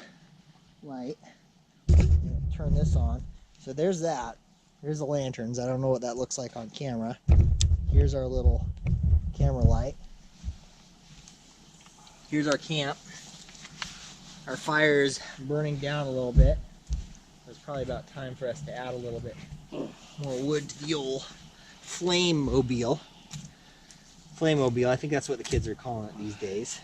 Speaker 3: light. Turn this on. So there's that. Here's the lanterns. I don't know what that looks like on camera. Here's our little camera light. Here's our camp. Our fire is burning down a little bit. It's probably about time for us to add a little bit more wood to the old flame-mobile. Flame-mobile, I think that's what the kids are calling it these days.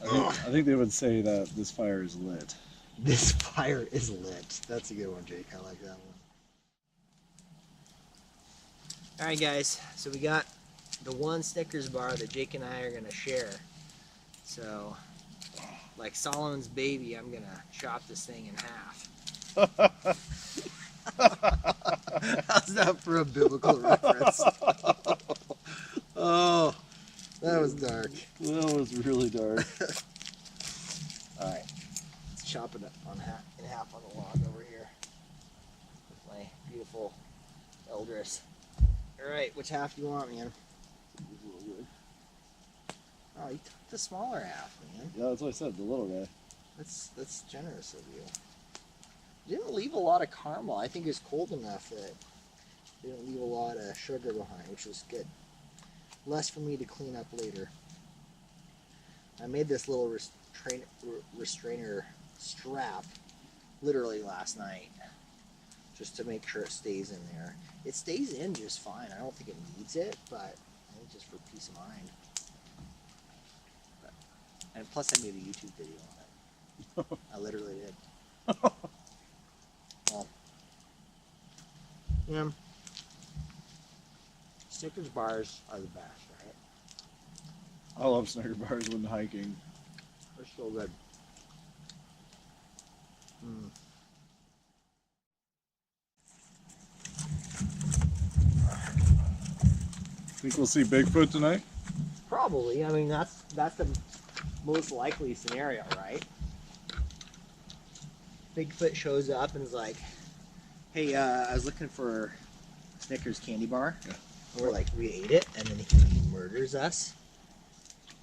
Speaker 2: I think they would say that this fire is lit.
Speaker 3: This fire is lit. That's a good one, Jake. I like that one. Alright guys, so we got the one Snickers bar that Jake and I are going to share. So, like Solomon's baby, I'm going to chop this thing in half. How's that for a biblical reference? Oh, that was dark.
Speaker 2: That was really dark.
Speaker 3: Alright, let's chop it in half on the log over here with my beautiful Eldris. Alright, which half do you want, man? Oh, you took the smaller half, man.
Speaker 2: Yeah, that's what I said, the little guy.
Speaker 3: That's generous of you. You didn't leave a lot of caramel. I think it's cold enough that you didn't leave a lot of sugar behind, which was good. Less for me to clean up later. I made this little restrainer strap literally last night just to make sure it stays in there. It stays in just fine. I don't think it needs it, but I think just for peace of mind. And plus I made a YouTube video on it. I literally did. Well, yeah. Snickers bars are the best, right?
Speaker 2: I love Snicker bars when hiking.
Speaker 3: They're so good. Mm.
Speaker 2: Think we'll see Bigfoot tonight?
Speaker 3: Probably. I mean, that's the most likely scenario, right? Bigfoot shows up and is like, "Hey, I was looking for Snickers candy bar."
Speaker 2: Yeah.
Speaker 3: And we're like, we ate it, and then he murders us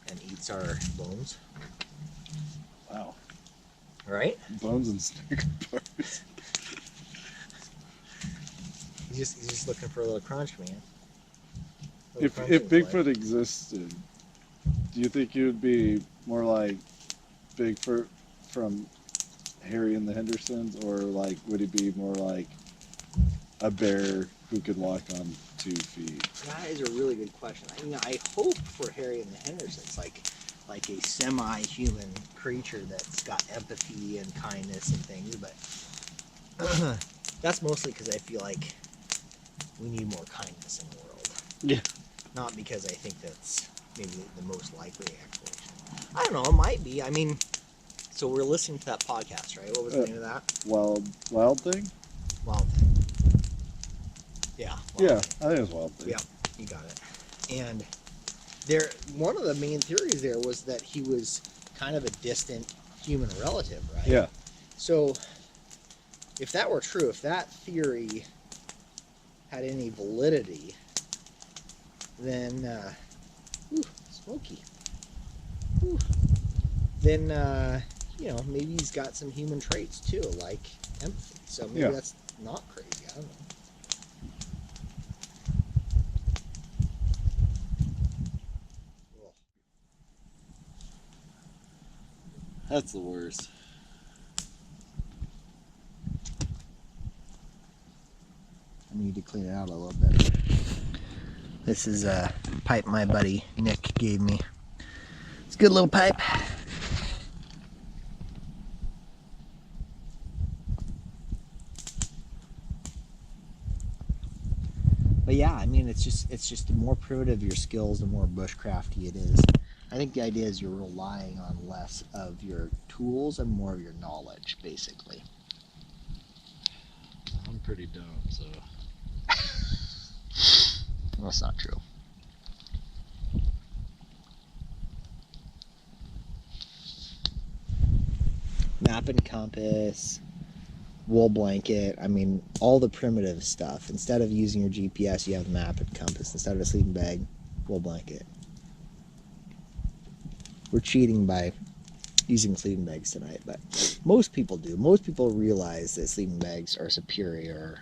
Speaker 3: and eats our bones.
Speaker 2: Wow.
Speaker 3: Right?
Speaker 2: Bones and Snicker bars.
Speaker 3: He's just looking for a little crunch, man.
Speaker 2: If Bigfoot existed, do you think it would be more like Bigfoot from Harry and the Hendersons, or like would he be more like a bear who could walk on 2 feet?
Speaker 3: That is a really good question. I hope for Harry and the Hendersons, like a semi-human creature that's got empathy and kindness and things, but that's mostly because I feel like we need more kindness in the world.
Speaker 2: Yeah.
Speaker 3: Not because I think that's maybe the most likely explanation. I don't know, it might be. I mean, so we're listening to that podcast, right? What was the name of that?
Speaker 2: Wild Thing?
Speaker 3: Wild Thing. Yeah.
Speaker 2: Yeah, I think it was Wild Thing.
Speaker 3: Yeah, you got it. And one of the main theories there was that he was kind of a distant human relative, right?
Speaker 2: Yeah.
Speaker 3: So, if that were true, if that theory had any validity, then Ooh, smoky. Ooh. Then, you know, maybe he's got some human traits too, like empathy. So maybe that's not crazy. I don't know.
Speaker 2: That's the worst.
Speaker 3: I need to clean it out a little bit. This is a pipe my buddy Nick gave me. It's a good little pipe. But yeah, I mean, it's just the more primitive your skills, the more bushcrafty it is. I think the idea is you're relying on less of your tools and more of your knowledge, basically.
Speaker 2: I'm pretty dumb, so.
Speaker 3: Well, that's not true. Map and compass, wool blanket, I mean, all the primitive stuff. Instead of using your GPS, you have map and compass. Instead of a sleeping bag, wool blanket. We're cheating by using sleeping bags tonight, but most people do. Most people realize that sleeping bags are superior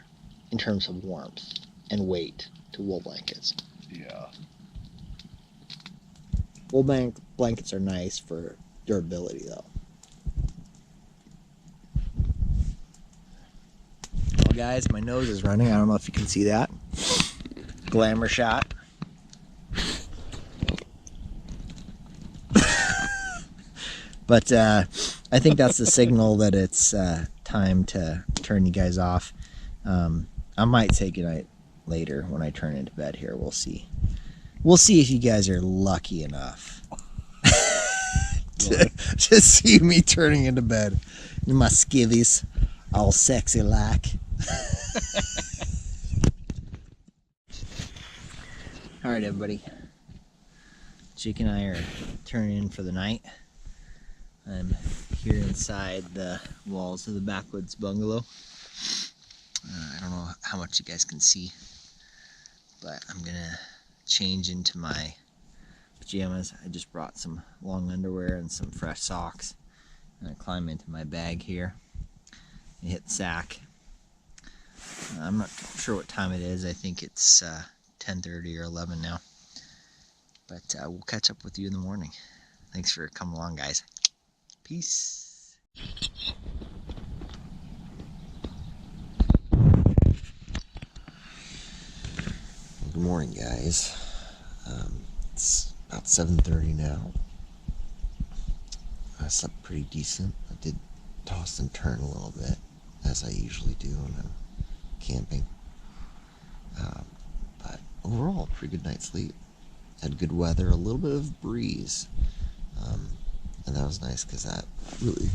Speaker 3: in terms of warmth and weight to wool blankets.
Speaker 2: Yeah.
Speaker 3: Wool blankets are nice for durability, though. Well, guys, my nose is running. I don't know if you can see that. Glamour shot. But I think that's the signal that it's time to turn you guys off. I might say goodnight later when I turn into bed here. We'll see. We'll see if you guys are lucky enough to see me turning into bed in my skivvies, all sexy like. All right, everybody. Jake and I are turning in for the night. I'm here inside the walls of the Backwoods Bungalow. I don't know how much you guys can see, but I'm gonna change into my pajamas. I just brought some long underwear and some fresh socks. I'm gonna climb into my bag here and hit sack. I'm not sure what time it is. I think it's 10:30 or 11 now. But we'll catch up with you in the morning. Thanks for coming along, guys. Peace. Good morning, guys. It's about 7:30 now. I slept pretty decent. I did toss and turn a little bit, as I usually do when I'm camping. But overall, pretty good night's sleep. Had good weather, a little bit of breeze. And that was nice because that really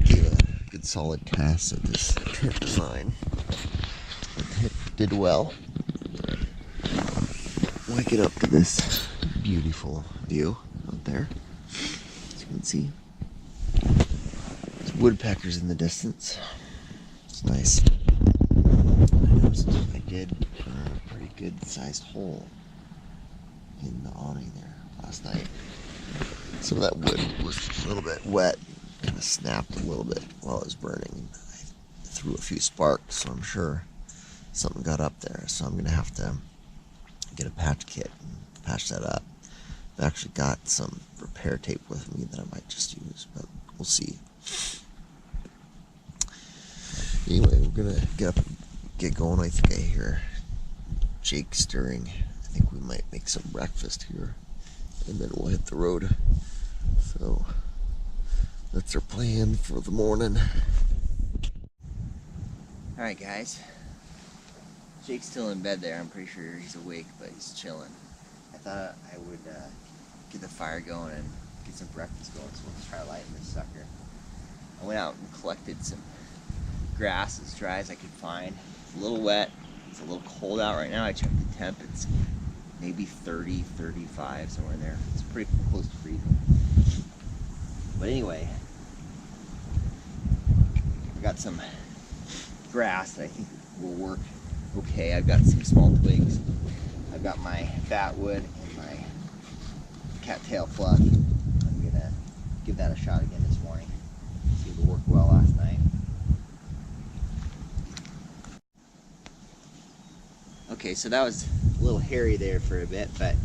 Speaker 3: gave a good solid cast of this tent design. It did well. Waking up to this beautiful view out there. As you can see, there's woodpeckers in the distance. It's nice. I noticed I did a pretty good sized hole in the awning there last night. Some of that wood was a little bit wet, kind of snapped a little bit while it was burning. I threw a few sparks, so I'm sure something got up there. So I'm going to have to get a patch kit and patch that up. I've actually got some repair tape with me that I might just use, but we'll see. Anyway, we're going to get up and get going. I think I hear Jake stirring. I think we might make some breakfast here, and then we'll hit the road. So that's our plan for the morning. Alright, guys. Jake's still in bed there. I'm pretty sure he's awake, but he's chilling. I thought I would get the fire going and get some breakfast going, so let's try lighting this sucker. I went out and collected some grass as dry as I could find. It's a little wet. It's a little cold out right now. I checked the temp. It's maybe 30, 35, somewhere in there. It's pretty close to freezing. But anyway, I got some grass that I think will work okay. I've got some small twigs. I've got my fat wood and my cattail fluff. I'm gonna give that a shot again this morning. See if it worked well last night. Okay, so that was a little hairy there for a bit, but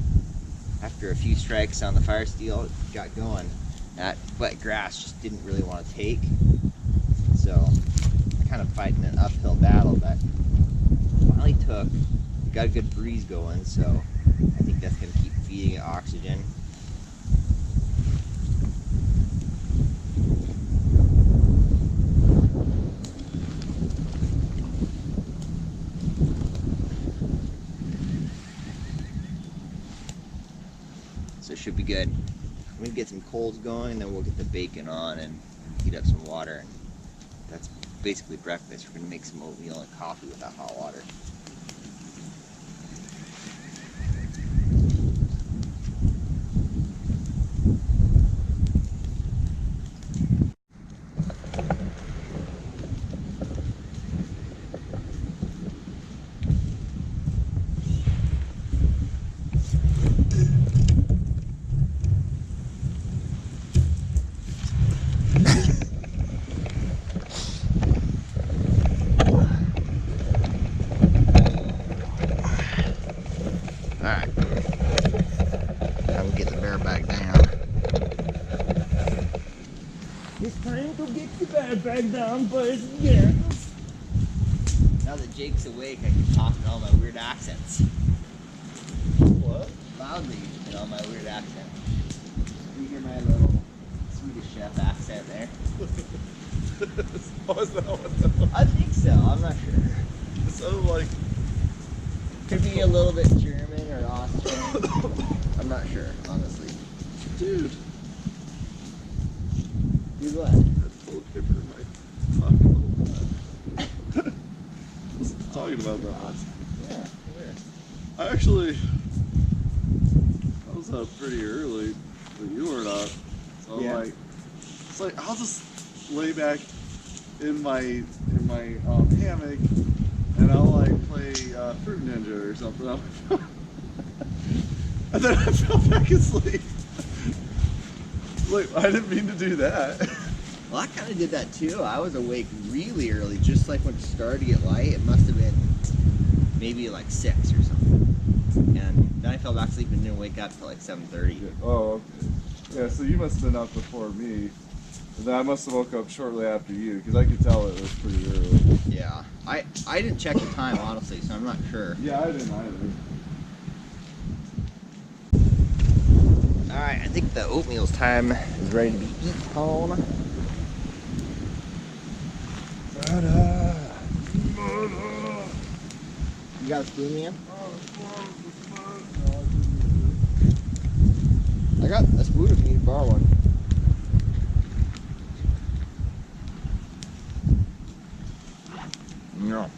Speaker 3: after a few strikes on the fire steel, it got going. That wet grass just didn't really want to take, so I'm kind of fighting an uphill battle, but finally took. Got a good breeze going, so I think that's going to keep feeding it oxygen. So it should be good. I'm going to get some coals going, then we'll get the bacon on and heat up some water. That's basically breakfast. We're going to make some oatmeal and coffee with that hot water. Alright, now we'll get the bear back down.
Speaker 1: It's time to get the bear back down, boys and girls. Now that Jake's awake, I can talk in all my weird accents.
Speaker 2: What?
Speaker 1: Loudly in all my weird accents. You hear my little Swedish chef accent there?
Speaker 2: Oh, is that what
Speaker 1: I think so, I'm not sure.
Speaker 2: it sounded like?
Speaker 1: Could be a little bit German or Austrian. I'm not sure, honestly.
Speaker 2: Dude,
Speaker 1: Dude, what?
Speaker 2: that's toilet paper in my pocket a little bit. I was talking about that.
Speaker 1: Yeah, weird.
Speaker 2: I was up pretty early, but you weren't up. So I'm
Speaker 1: Yeah.
Speaker 2: like, it's like I'll just lay back in my hammock and I'll like play Fruit Ninja or something. And then I fell back asleep. Like, I didn't mean to do that.
Speaker 3: Well, I kind of did that too. I was awake really early, just like when it started to get light. It must have been maybe like 6 or something. And then I fell back asleep and didn't wake up till like 7:30.
Speaker 2: Oh, okay. Yeah, so you must have been up before me. And then I must have woke up shortly after you, because I could tell it was pretty early.
Speaker 3: Yeah, I didn't check the time honestly, so I'm not sure.
Speaker 2: Yeah, I didn't either.
Speaker 3: Alright, I think the oatmeal's time is ready to be eaten on. You got a spoon, man? I got a spoon if you need to borrow one. No.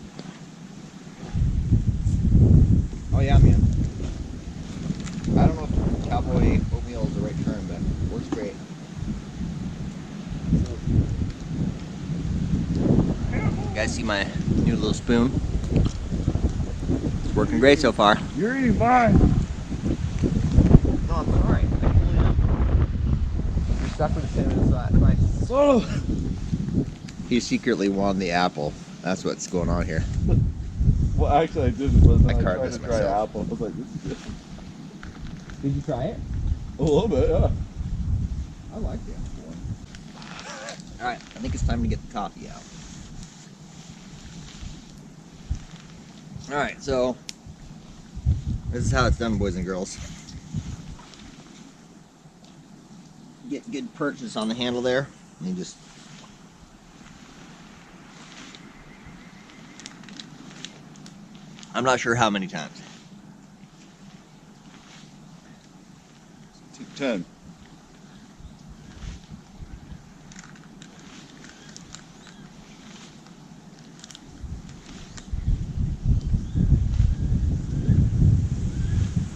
Speaker 3: Oh yeah, man. I don't know if cowboy oatmeal is the right term, but it works great. You guys see my new little spoon? It's working great so far.
Speaker 2: You're eating fine.
Speaker 3: No, I'm alright. You're stuck with the cinnamon, so that's nice.
Speaker 2: So,
Speaker 3: He secretly won the apple. That's what's going on here.
Speaker 2: well, actually, I didn't. But then
Speaker 3: I
Speaker 2: I
Speaker 3: carved
Speaker 2: tried
Speaker 3: this
Speaker 2: to try
Speaker 3: myself.
Speaker 2: apple. I was like, this is good.
Speaker 1: Did you try it?
Speaker 2: A little bit, yeah.
Speaker 1: I like the apple one.
Speaker 3: Alright, I think it's time to get the coffee out. Alright, so this is how it's done, boys and girls. Get good purchase on the handle there, and you just I'm not sure how many times.
Speaker 2: 10.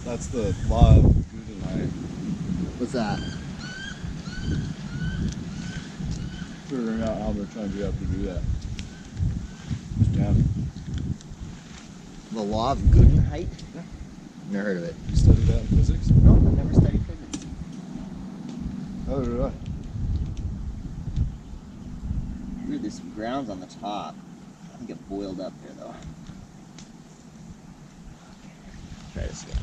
Speaker 2: That's the law of Guggenheim.
Speaker 3: What's that?
Speaker 2: Figuring out how much time you have to do that. Just 10.
Speaker 3: The law of Guggenheim?
Speaker 2: Yeah.
Speaker 3: Never heard of it.
Speaker 2: You studied that in physics?
Speaker 3: No, I've never studied physics.
Speaker 2: Oh, really?
Speaker 3: Ooh, there's some grounds on the top. I think it boiled up there though. Try this again.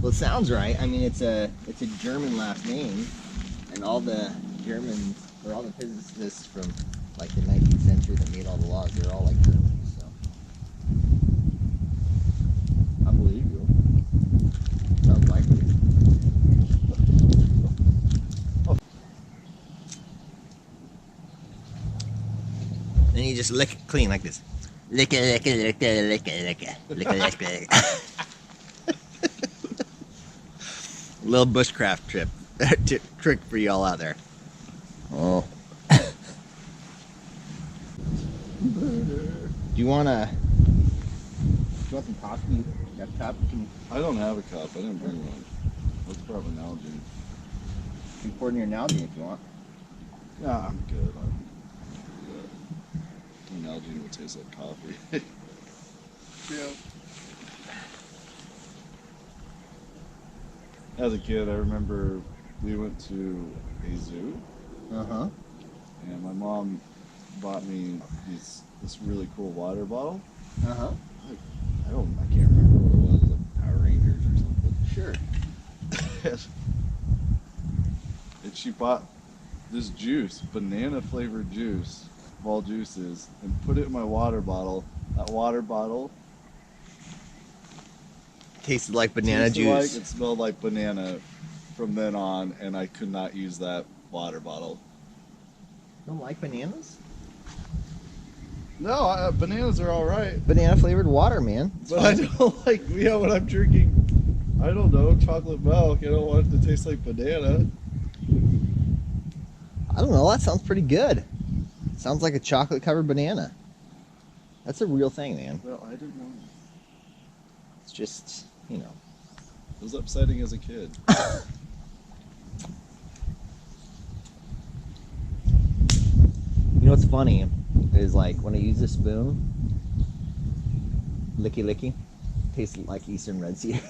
Speaker 3: Well, it sounds right. I mean, it's a German last name, and all the Germans or all the physicists from like the 19th century that made all the laws, they're all like Germans. So I believe you. Sounds likely. Then you just lick it clean like this. Lick it, lick it, lick it, lick it, lick it, lick it, lick it. Little bushcraft trick for y'all out there. Oh. Do you want some coffee? You got a cup?
Speaker 2: I don't have a cup. I didn't bring one. Let's grab an Nalgene.
Speaker 3: You can pour it in your Nalgene if you want.
Speaker 2: Nah, I'm good. An Nalgene would taste like coffee. Yeah. As a kid, I remember we went to a zoo.
Speaker 3: Uh-huh.
Speaker 2: And my mom bought me this really cool water bottle.
Speaker 3: Uh-huh.
Speaker 2: I can't remember what it was, like Power Rangers or something.
Speaker 3: Sure.
Speaker 2: And she bought this juice, banana flavored juice, of all juices, and put it in my water bottle. That water bottle
Speaker 3: Tasted like banana
Speaker 2: tasted
Speaker 3: juice.
Speaker 2: like, it smelled like banana from then on, and I could not use that water bottle.
Speaker 3: Don't like bananas?
Speaker 2: No, bananas are all right.
Speaker 3: Banana flavored water, man. It's
Speaker 2: But
Speaker 3: fine.
Speaker 2: I don't like, when I'm drinking, I don't know, chocolate milk, I don't want it to taste like banana.
Speaker 3: I don't know. That sounds pretty good. Sounds like a chocolate covered banana. That's a real thing, man.
Speaker 2: Well, I didn't know.
Speaker 3: It's just, you know.
Speaker 2: It was upsetting as a kid.
Speaker 3: You know what's funny is like when I use a spoon, licky licky, tastes like Eastern Red Sea.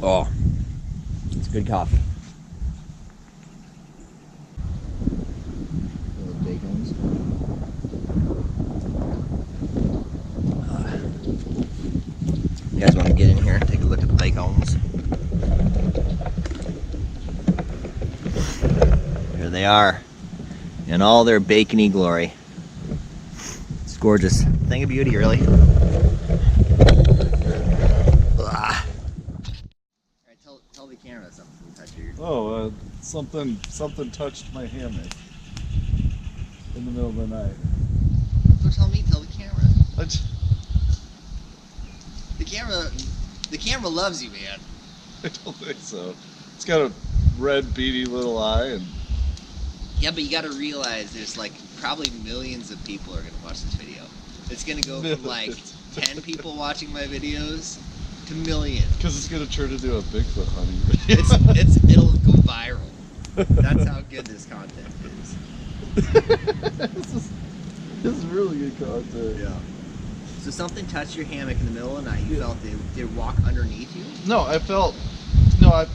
Speaker 3: Oh, it's good coffee. Little bacons. You guys want to get in here and take a look at the bacons? Here they are, in all their bacony glory. It's gorgeous. Thing of beauty, really. Ah. Alright, tell the camera something touch your...
Speaker 2: Oh, something touched my hammock in the middle of the night.
Speaker 3: Don't tell me, tell the camera. The camera loves you, man.
Speaker 2: I don't think so. It's got a red beady little eye, and
Speaker 3: Yeah, but you gotta realize there's like probably millions of people are gonna watch this video. It's gonna go from like 10 people watching my videos to millions.
Speaker 2: because it's gonna turn into a Bigfoot hunting video.
Speaker 3: It'll go viral. That's how good this content is.
Speaker 2: This is really good content.
Speaker 3: Yeah. So something touched your hammock in the middle of the night. You felt it walk underneath you?
Speaker 2: No, I felt. No,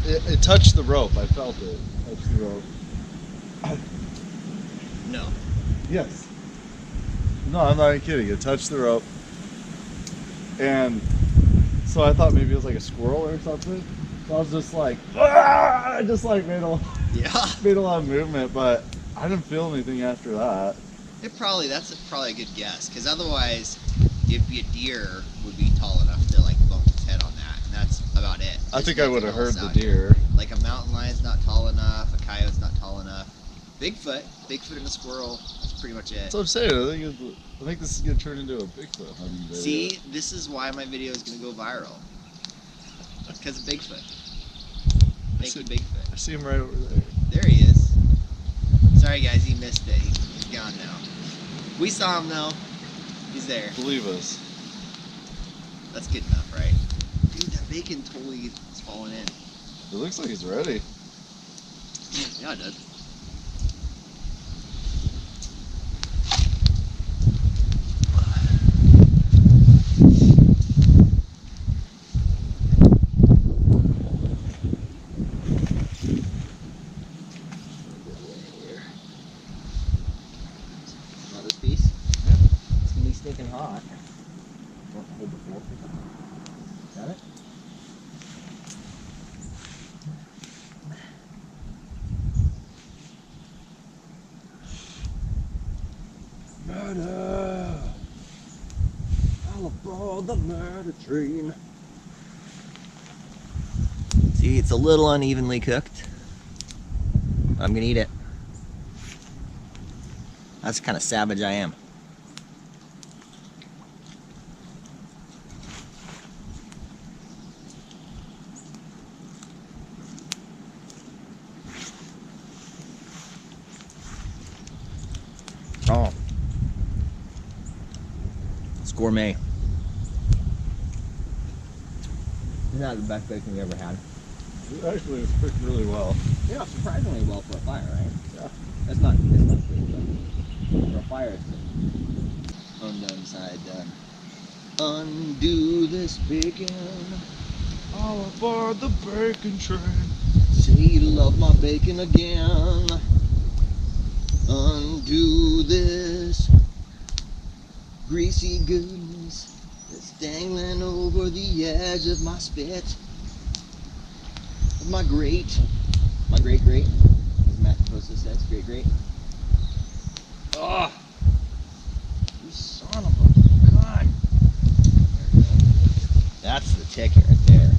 Speaker 2: it touched the rope. I felt it. Touched the rope.
Speaker 3: No.
Speaker 2: Yes. No, I'm not even kidding. It touched the rope. And so I thought maybe it was like a squirrel or something. So I was just like, ah! I just like made a lot of movement, but I didn't feel anything after that.
Speaker 3: That's probably a good guess, because otherwise, it'd be a deer would be tall enough to like bump its head on that, and that's about it.
Speaker 2: I think I would have heard the
Speaker 3: out
Speaker 2: deer.
Speaker 3: Like a mountain lion's not tall enough, a coyote's not tall enough. Bigfoot and a squirrel, that's pretty much it.
Speaker 2: That's what I'm saying. I think this is gonna turn into a Bigfoot hunting video.
Speaker 3: See, this is why my video is gonna go viral. Because of Bigfoot. Thank you, Bigfoot.
Speaker 2: I see him right over there.
Speaker 3: There he is. Sorry guys, he missed it. He's gone now. We saw him though. He's there.
Speaker 2: Believe us.
Speaker 3: That's good enough, right? Dude, that bacon totally is falling in.
Speaker 2: It looks like he's ready.
Speaker 3: Yeah, it does. Want this piece?
Speaker 2: Yeah.
Speaker 3: It's gonna be stinking hot. Hold the fork. Got it?
Speaker 2: Murder! All aboard the murder train.
Speaker 3: See, it's a little unevenly cooked. I'm gonna eat it. That's the kind of savage I am. Oh. It's gourmet. Isn't that the best bacon you ever had?
Speaker 2: Actually, it's cooked really well.
Speaker 3: Yeah, surprisingly well for a fire, right? Yeah. It's not good, but for a fire it's good. Undone side done. Undo this bacon.
Speaker 2: All aboard the bacon train.
Speaker 3: Say you love my bacon again. Undo this greasy goodness that's dangling over the edge of my spit. Of my great, as Matt Posa says, great. Oh, you son of a gun. That's the ticket right there.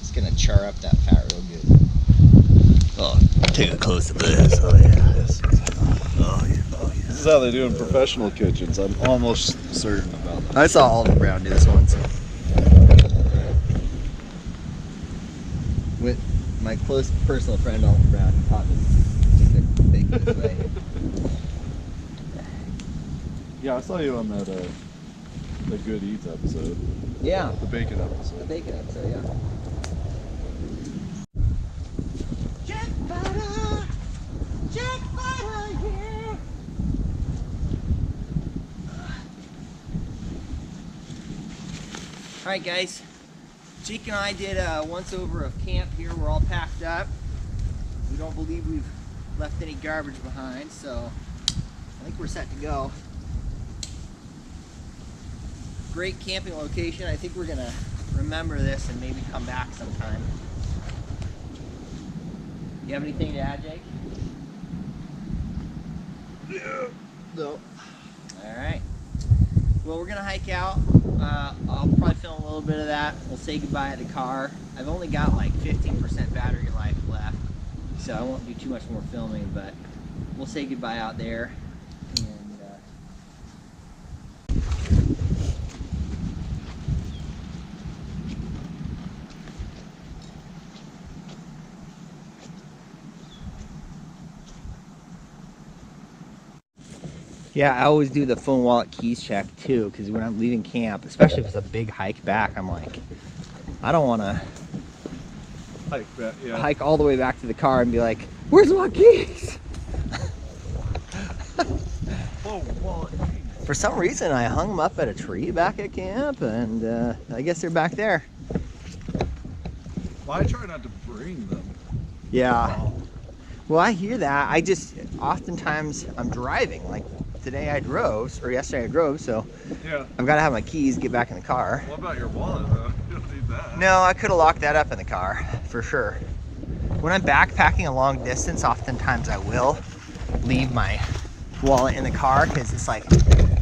Speaker 3: It's gonna char up that fat real good. Oh, take a close look at this. Oh yeah. Oh yeah.
Speaker 2: This is how they do in professional kitchens. I'm almost certain about that.
Speaker 3: I saw Oliver Brown do this once. With my close personal friend Oliver Brown, he taught me to cook bacon this way.
Speaker 2: Yeah, I saw you on that the Good Eats episode.
Speaker 3: Yeah,
Speaker 2: The bacon
Speaker 3: the
Speaker 2: episode.
Speaker 3: bacon episode, yeah. Jack Butter, yeah. All right, guys. Jake and I did a once over of camp here. We're all packed up. We don't believe we've left any garbage behind, so I think we're set to go. Great camping location. I think we're gonna remember this and maybe come back sometime. You have anything to add, Jake?
Speaker 2: Yeah. No.
Speaker 3: All right. Well, we're gonna hike out. I'll probably film a little bit of that. We'll say goodbye at the car. I've only got like 15% battery life left, so I won't do too much more filming, but we'll say goodbye out there. And yeah, I always do the phone, wallet, keys check too, because when I'm leaving camp, especially if it's a big hike back, I'm like, I don't want to
Speaker 2: Hike back, yeah.
Speaker 3: hike all the way back to the car and be like, where's my keys?
Speaker 2: Whoa.
Speaker 3: For some reason, I hung them up at a tree back at camp, and I guess they're back there.
Speaker 2: Well, I try not to bring them.
Speaker 3: Yeah. Well, I hear that. I just, oftentimes, I'm driving. Like, today I drove, or yesterday I drove, so
Speaker 2: Yeah.
Speaker 3: I've got to have my keys, get back in the car.
Speaker 2: What about your wallet, though? You don't need that.
Speaker 3: No, I could have locked that up in the car, for sure. When I'm backpacking a long distance, oftentimes I will leave my wallet in the car, because it's like,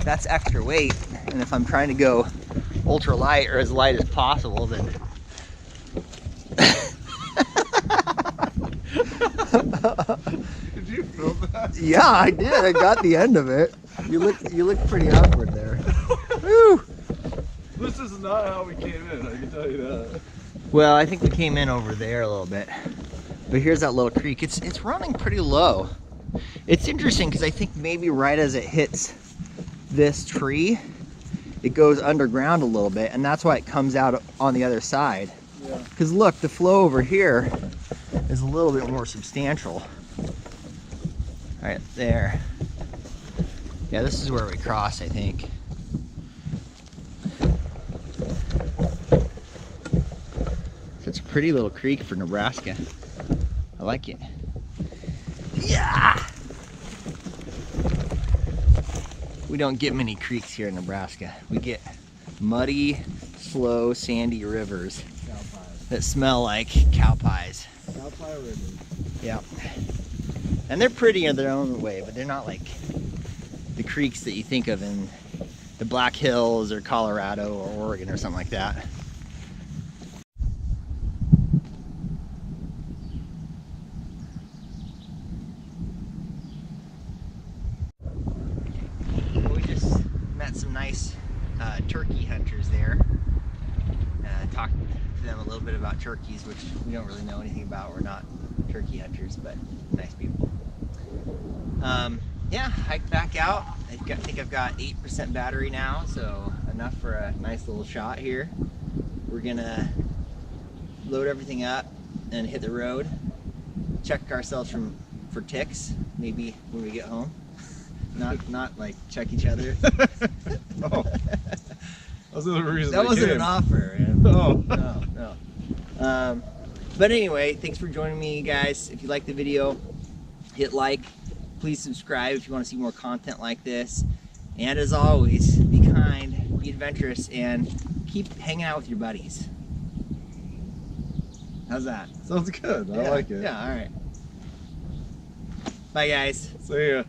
Speaker 3: that's extra weight, and if I'm trying to go ultra light or as light as possible, then
Speaker 2: Did you film that?
Speaker 3: yeah, I did. I got the end of it. You look pretty awkward there. Woo!
Speaker 2: This is not how we came in, I can tell you that.
Speaker 3: Well, I think we came in over there a little bit. But here's that little creek. It's running pretty low. It's interesting because I think maybe right as it hits this tree, it goes underground a little bit, and that's why it comes out on the other side.
Speaker 2: Yeah.
Speaker 3: Because look, the flow over here is a little bit more substantial. Right there. Yeah, this is where we cross, I think. It's a pretty little creek for Nebraska. I like it. Yeah! We don't get many creeks here in Nebraska. We get muddy, slow, sandy rivers
Speaker 2: Cow pies.
Speaker 3: that smell like cow pies.
Speaker 2: Cow pie rivers.
Speaker 3: Yep. And they're pretty in their own way, but they're not like the creeks that you think of in the Black Hills or Colorado or Oregon or something like that. We just met some nice turkey hunters there. Talked to them a little bit about turkeys, which we don't really know anything about. We're not turkey hunters, but nice people. Yeah, hiked back out. I think I've got 8% battery now, so enough for a nice little shot here. We're gonna load everything up and hit the road. Check ourselves for ticks, maybe when we get home. Not like check each other.
Speaker 2: Oh, that's the reason.
Speaker 3: That wasn't an offer.
Speaker 2: Oh.
Speaker 3: No. But anyway, thanks for joining me, guys. If you like the video, hit like. Please subscribe if you want to see more content like this. And as always, be kind, be adventurous, and keep hanging out with your buddies. How's that?
Speaker 2: Sounds good. I like it.
Speaker 3: Yeah, all right. Bye, guys.
Speaker 2: See ya.